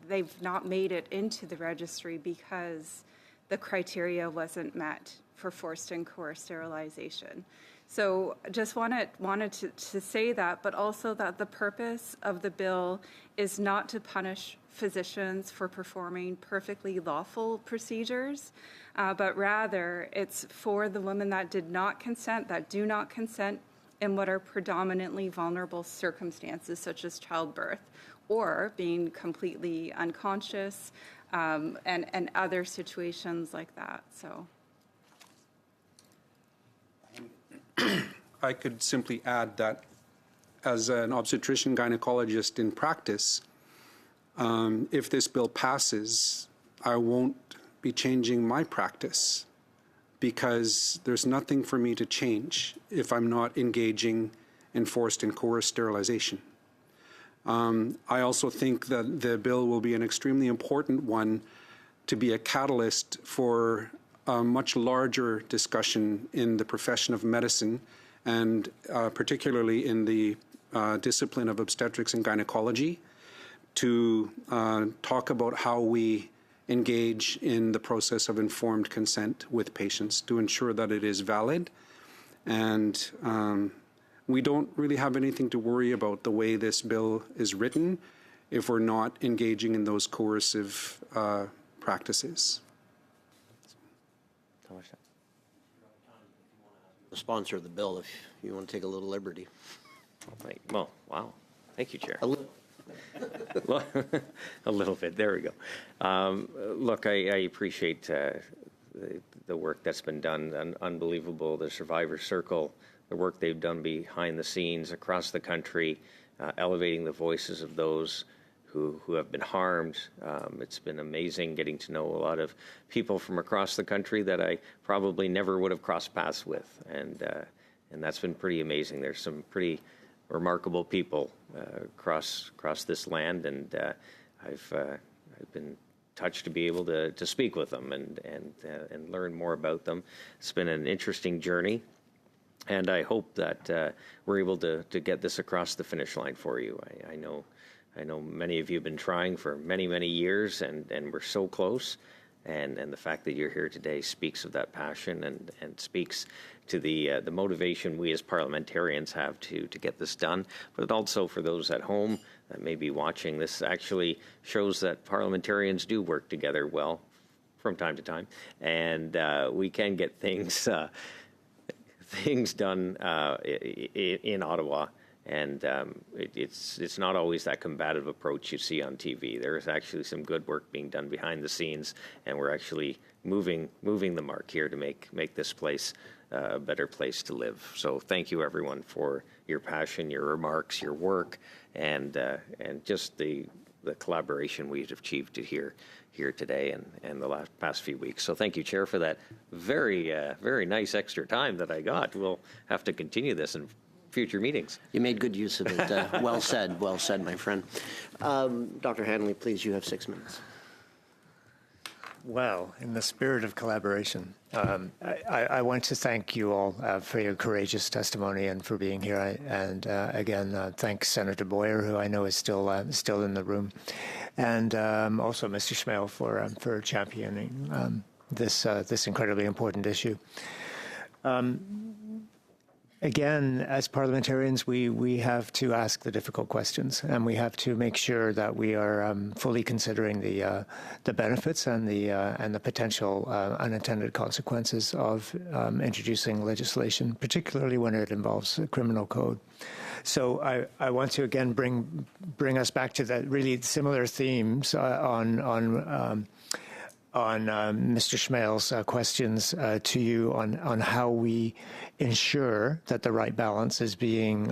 Speaker 6: They've not made it into the registry because the criteria wasn't met for forced and coerced sterilization. So just wanted to say that, but also that the purpose of the bill is not to punish physicians for performing perfectly lawful procedures, but rather it's for the women that did not consent, that do not consent in what are predominantly vulnerable circumstances, such as childbirth, or being completely unconscious, and other situations like that. So,
Speaker 5: I could simply add that as an obstetrician gynecologist in practice, if this bill passes, I won't be changing my practice because there's nothing for me to change if I'm not engaging in forced and coerced sterilization. I also think that the bill will be an extremely important one to be a catalyst for a much larger discussion in the profession of medicine, and particularly in the discipline of obstetrics and gynecology, to talk about how we engage in the process of informed consent with patients to ensure that it is valid. And we don't really have anything to worry about the way this bill is written if we're not engaging in those coercive practices.
Speaker 1: The sponsor of the bill, if you want to take a little liberty.
Speaker 9: Right. Well, wow. Thank you, Chair.
Speaker 1: A little.
Speaker 9: A little bit. There we go. Look, I appreciate the work that's been done. Unbelievable. The Survivor Circle, the work they've done behind the scenes across the country, elevating the voices of those who have been harmed. It's been amazing getting to know a lot of people from across the country that I probably never would have crossed paths with, and that's been pretty amazing. There's some pretty remarkable people across this land, and I've been touched to be able to speak with them and learn more about them. It's been an interesting journey, and I hope that we're able to get this across the finish line for you. I know many of you have been trying for many, many years, and we're so close. And the fact that you're here today speaks of that passion and speaks to the motivation we as parliamentarians have to get this done. But also for those at home that may be watching, this actually shows that parliamentarians do work together well from time to time, and we can get things done in Ottawa. And it's not always that combative approach you see on TV. There is actually some good work being done behind the scenes, and we're actually moving the mark here to make this place a better place to live. So thank you, everyone, for your passion, your remarks, your work, and just the collaboration we've achieved here today and the past few weeks. So thank you, Chair, for that very nice extra time that I got. We'll have to continue this in future meetings.
Speaker 1: You made good use of it. Well said, my friend. Dr. Hanley, please, you have 6 minutes.
Speaker 10: Well, in the spirit of collaboration, I want to thank you all for your courageous testimony and for being here. And again, thank Senator Boyer, who I know is still in the room, and also Mr. Schmale for championing this incredibly important issue. Again, as parliamentarians, we have to ask the difficult questions, and we have to make sure that we are fully considering the benefits and the potential unintended consequences of introducing legislation, particularly when it involves a criminal code. So I want to again bring us back to that really similar themes on Mr. Schmale's questions to you on how we ensure that the right balance is being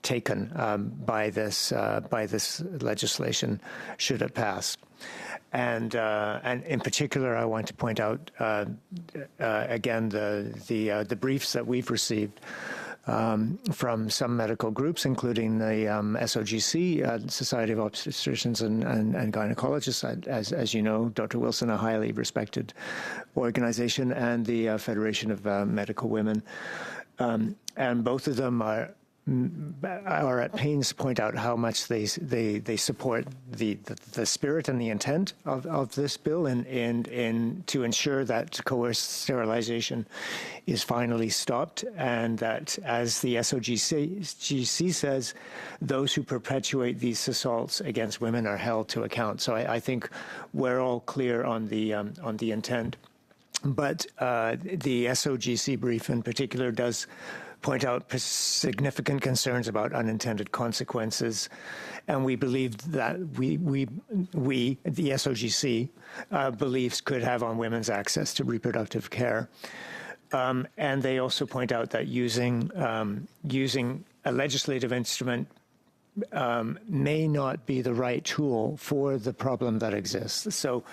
Speaker 10: taken by this legislation, should it pass. And in particular, I want to point out again the briefs that we've received from some medical groups, including the SOGC, Society of Obstetricians and Gynecologists, as you know, Dr. Wilson, a highly respected organization, and the Federation of Medical Women. And both of them are at pains to point out how much they support the spirit and the intent of this bill and to ensure that coerced sterilization is finally stopped, and that, as the SOGC says, those who perpetuate these assaults against women are held to account. So I think we're all clear on the intent. But the SOGC brief in particular does point out significant concerns about unintended consequences, and we believe that we the SOGC believes could have on women's access to reproductive care. And they also point out that using a legislative instrument may not be the right tool for the problem that exists. So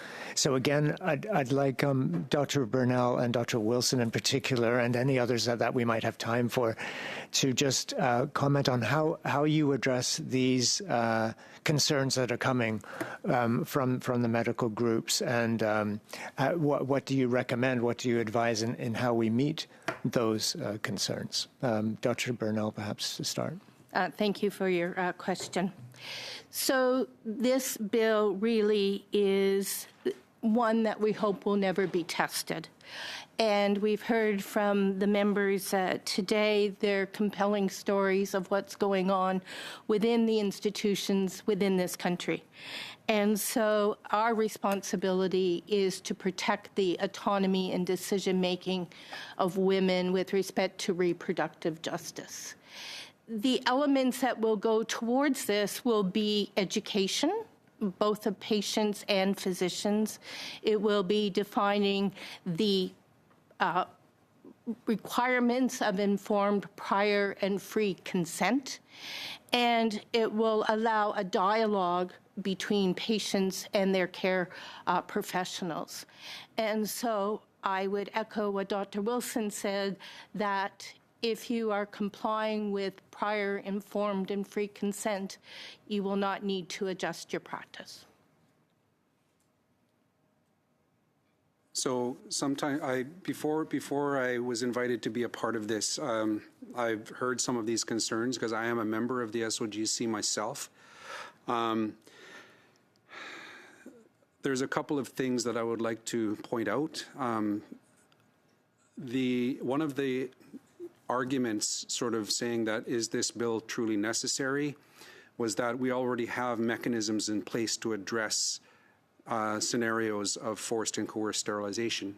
Speaker 10: again, I'd like Dr. Burnell and Dr. Wilson in particular, and any others that we might have time for, to just comment on how you address these concerns that are coming from the medical groups, and what do you recommend, what do you advise in how we meet those concerns? Dr. Burnell, perhaps to start.
Speaker 2: Thank you for your question. So this bill really is one that we hope will never be tested. And we've heard from the members today their compelling stories of what's going on within the institutions within this country. And so our responsibility is to protect the autonomy and decision-making of women with respect to reproductive justice. The elements that will go towards this will be education, both of patients and physicians. It will be defining the requirements of informed prior and free consent, and it will allow a dialogue between patients and their care professionals. And so I would echo what Dr. Wilson said, that if you are complying with prior informed and free consent, you will not need to adjust your practice.
Speaker 5: So before I was invited to be a part of this, I've heard some of these concerns because I am a member of the SOGC myself. There's a couple of things that I would like to point out. One of the arguments sort of saying that is this bill truly necessary was that we already have mechanisms in place to address scenarios of forced and coerced sterilization.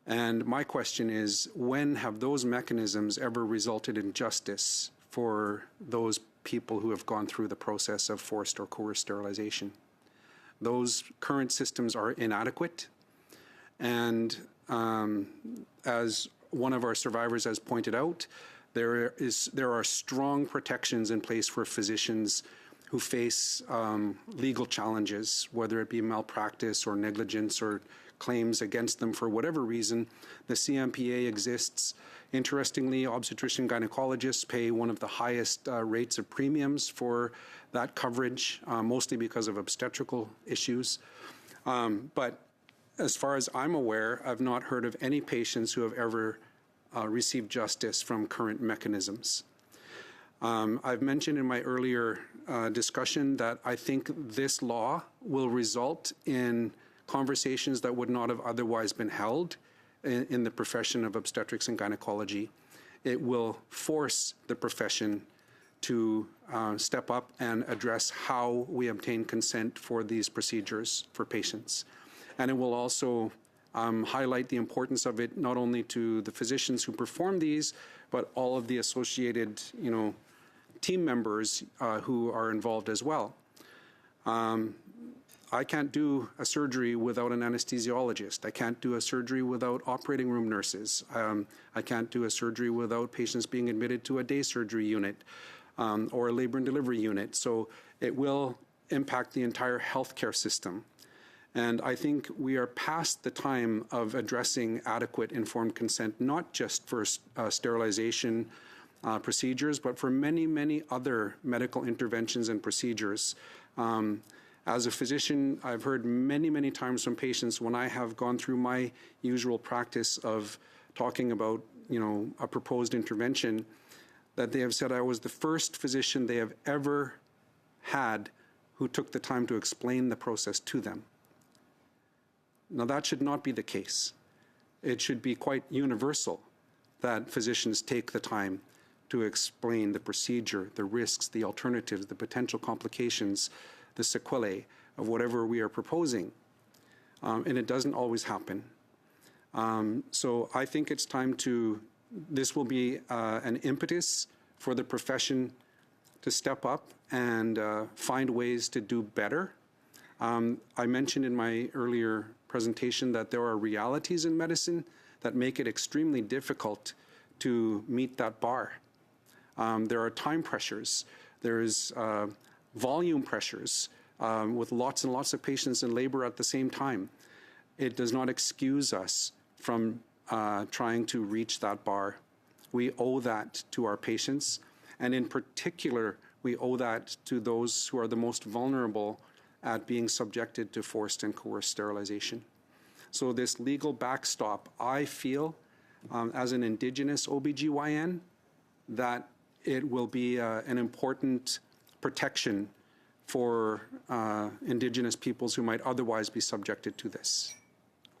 Speaker 5: And my question is, when have those mechanisms ever resulted in justice for those people who have gone through the process of forced or coerced sterilization? Those current systems are inadequate, and as one of our survivors has pointed out, there are strong protections in place for physicians who face legal challenges, whether it be malpractice or negligence or claims against them for whatever reason. The CMPA exists. Interestingly, obstetrician gynecologists pay one of the highest rates of premiums for that coverage, mostly because of obstetrical issues. But as far as I'm aware, I've not heard of any patients who have ever received justice from current mechanisms. I've mentioned in my earlier discussion that I think this law will result in conversations that would not have otherwise been held in the profession of obstetrics and gynecology. It will force the profession to step up and address how we obtain consent for these procedures for patients. And it will also highlight the importance of it not only to the physicians who perform these, but all of the associated, team members who are involved as well. I can't do a surgery without an anesthesiologist. I can't do a surgery without operating room nurses. I can't do a surgery without patients being admitted to a day surgery unit or a labor and delivery unit. So it will impact the entire healthcare system. And I think we are past the time of addressing adequate informed consent, not just for sterilization procedures, but for many, many other medical interventions and procedures. As a physician, I've heard many, many times from patients when I have gone through my usual practice of talking about, a proposed intervention, that they have said I was the first physician they have ever had who took the time to explain the process to them. Now, that should not be the case. It should be quite universal that physicians take the time to explain the procedure, the risks, the alternatives, the potential complications, the sequelae of whatever we are proposing. And it doesn't always happen. So I think it's time this will be an impetus for the profession to step up and find ways to do better. I mentioned in my earlier presentation that there are realities in medicine that make it extremely difficult to meet that bar. There are time pressures. There's volume pressures with lots and lots of patients in labor at the same time. It does not excuse us from trying to reach that bar. We owe that to our patients, and in particular, we owe that to those who are the most vulnerable at being subjected to forced and coerced sterilization. So this legal backstop, I feel, as an Indigenous OBGYN, that it will be an important protection for Indigenous peoples who might otherwise be subjected to this.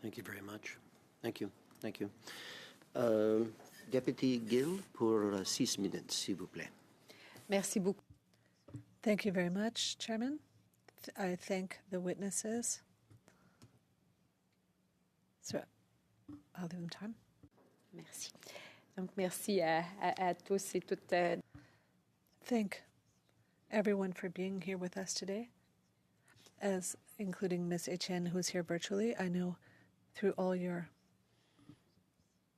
Speaker 1: Thank you very much. Thank you. Thank you. Deputy Gill, pour 6 minutes, s'il vous plaît.
Speaker 4: Merci beaucoup. Thank you very much, Chairman. I thank the witnesses. So, I'll give them time.
Speaker 11: Merci. Donc, merci à tous et toutes.
Speaker 4: Thank everyone for being here with us today, as including Ms. Etienne, who's here virtually. I know through all your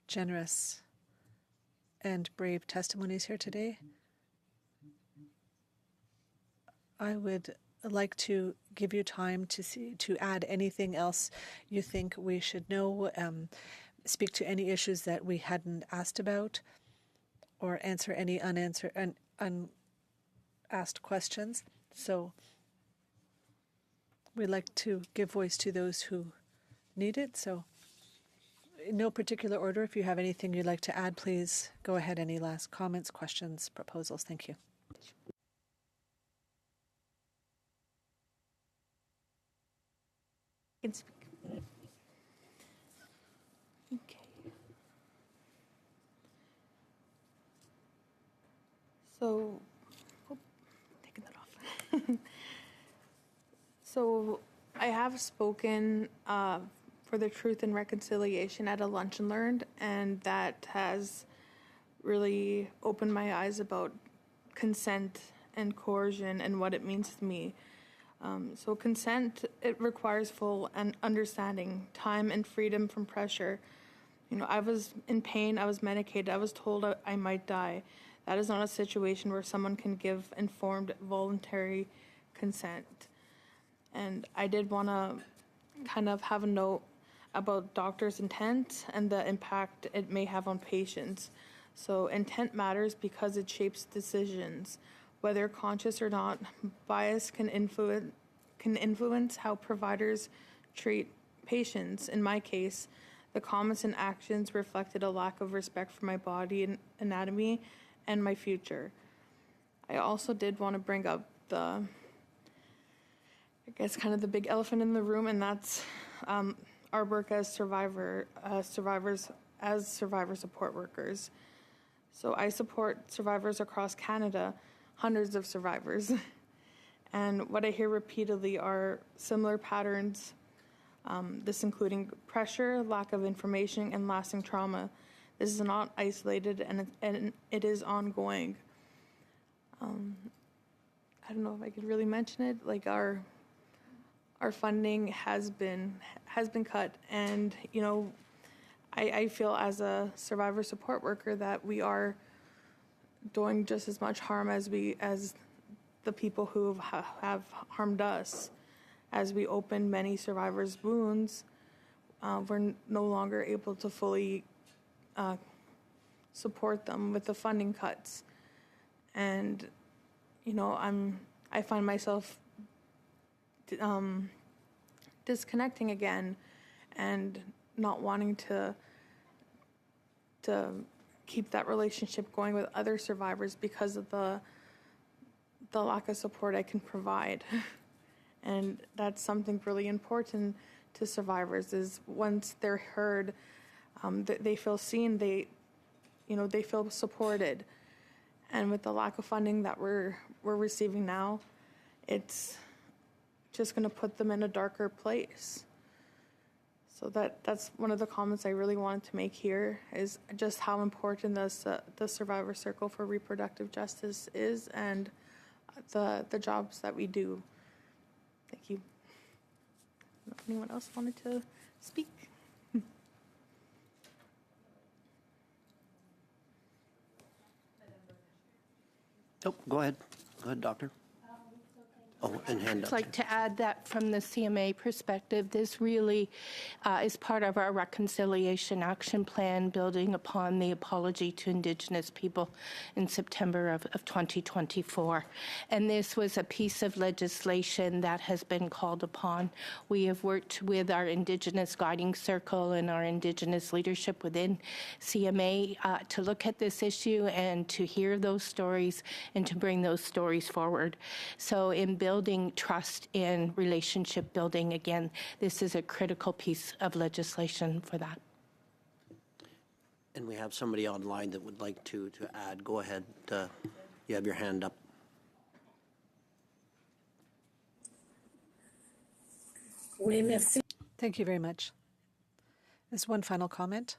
Speaker 4: generous and brave testimonies here today. I would like to give you time to add anything else you think we should know, speak to any issues that we hadn't asked about, or answer any unasked questions. So we'd like to give voice to those who need it. So in no particular order, if you have anything you'd like to add, please go ahead. Any last comments, questions, proposals? Thank you.
Speaker 8: Can speak. Okay. So, taking that off. So, I have spoken for the Truth and Reconciliation at a Lunch and Learned, and that has really opened my eyes about consent and coercion and what it means to me. So consent, it requires full and understanding, time and freedom from pressure. You know, I was in pain, I was medicated, I was told I might die. That is not a situation where someone can give informed, voluntary consent. And I did want to kind of have a note about doctors' intent and the impact it may have on patients. So intent matters because it shapes decisions. Whether conscious or not, bias can influence how providers treat patients. In my case, the comments and actions reflected a lack of respect for my body and anatomy and my future. I also did want to bring up the big elephant in the room, and that's our work as survivor support workers. So I support survivors across Canada, hundreds of survivors. And what I hear repeatedly are similar patterns, this including pressure, lack of information, and lasting trauma. This is not isolated, and it is ongoing. I don't know if I could really mention it. Like our funding has been cut, and you know, I feel as a survivor support worker that we are doing just as much harm as the people who have harmed us. As we open many survivors' wounds, we're no longer able to fully support them with the funding cuts. And, you know, I find myself disconnecting again and not wanting to keep that relationship going with other survivors because of the lack of support I can provide. And that's something really important to survivors, is once they're heard, they feel seen, they feel supported. And with the lack of funding that we're receiving now, it's just going to put them in a darker place. So that's one of the comments I really wanted to make here, is just how important the Survivor Circle for Reproductive Justice is, and the jobs that we do. Thank you. I don't know if anyone else wanted to speak.
Speaker 1: Oh, go ahead. Go ahead, doctor. Oh, and hand up.
Speaker 2: I'd like to add that from the CMA perspective, this really is part of our reconciliation action plan, building upon the apology to Indigenous people in September of 2024. And this was a piece of legislation that has been called upon. We have worked with our Indigenous Guiding Circle and our Indigenous leadership within CMA to look at this issue and to hear those stories and to bring those stories forward. So in building trust in relationship building, again, this is a critical piece of legislation for that.
Speaker 1: And we have somebody online that would like to add. Go ahead. You have your hand up.
Speaker 4: Thank you very much. There's one final comment.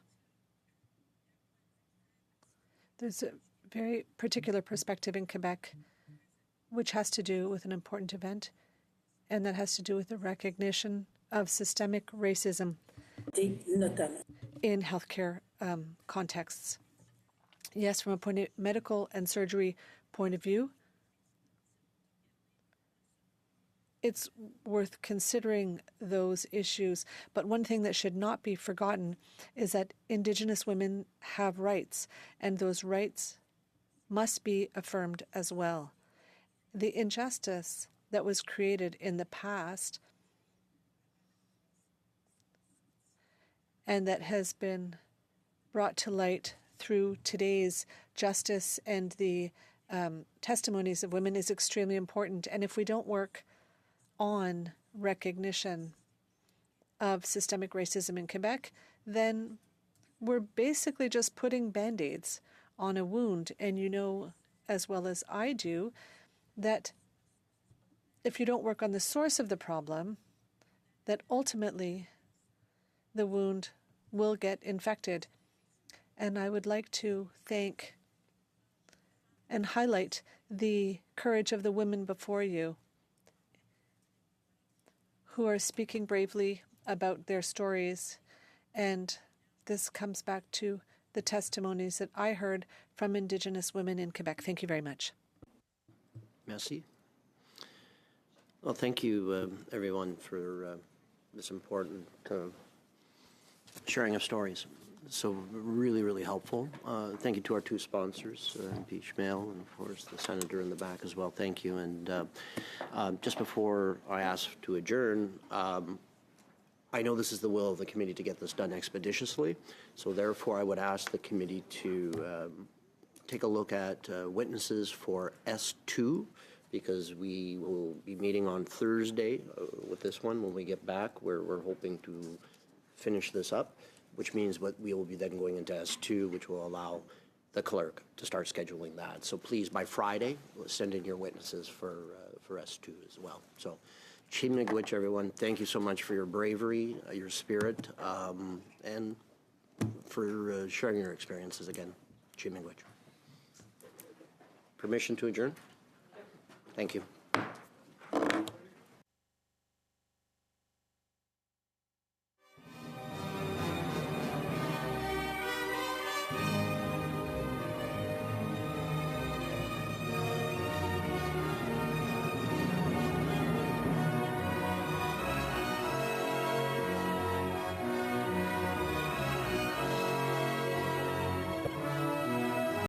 Speaker 4: There's a very particular perspective in Quebec which has to do with an important event, and that has to do with the recognition of systemic racism in healthcare contexts. Yes, from a medical and surgery point of view, it's worth considering those issues. But one thing that should not be forgotten is that Indigenous women have rights, and those rights must be affirmed as well. The injustice that was created in the past and that has been brought to light through today's justice and the testimonies of women is extremely important. And if we don't work on recognition of systemic racism in Quebec, then we're basically just putting Band-Aids on a wound. And you know as well as I do that if you don't work on the source of the problem, that ultimately the wound will get infected. And I would like to thank and highlight the courage of the women before you who are speaking bravely about their stories. And this comes back to the testimonies that I heard from Indigenous women in Quebec. Thank you very much.
Speaker 1: Merci. Well, thank you, everyone, for this important sharing of stories. So really, really helpful. Thank you to our two sponsors, Beach Mail, and of course the senator in the back as well. Thank you. And just before I ask to adjourn, I know this is the will of the committee to get this done expeditiously. So therefore, I would ask the committee to take a look at witnesses for S2, because we will be meeting on Thursday with this one when we get back. We're hoping to finish this up, which means what we will be then going into S2, which will allow the clerk to start scheduling that. So please, by Friday, send in your witnesses for S2 as well. So, Chimigwich, everyone, thank you so much for your bravery, your spirit, and for sharing your experiences again. Chimigwich. Permission to adjourn? Thank you.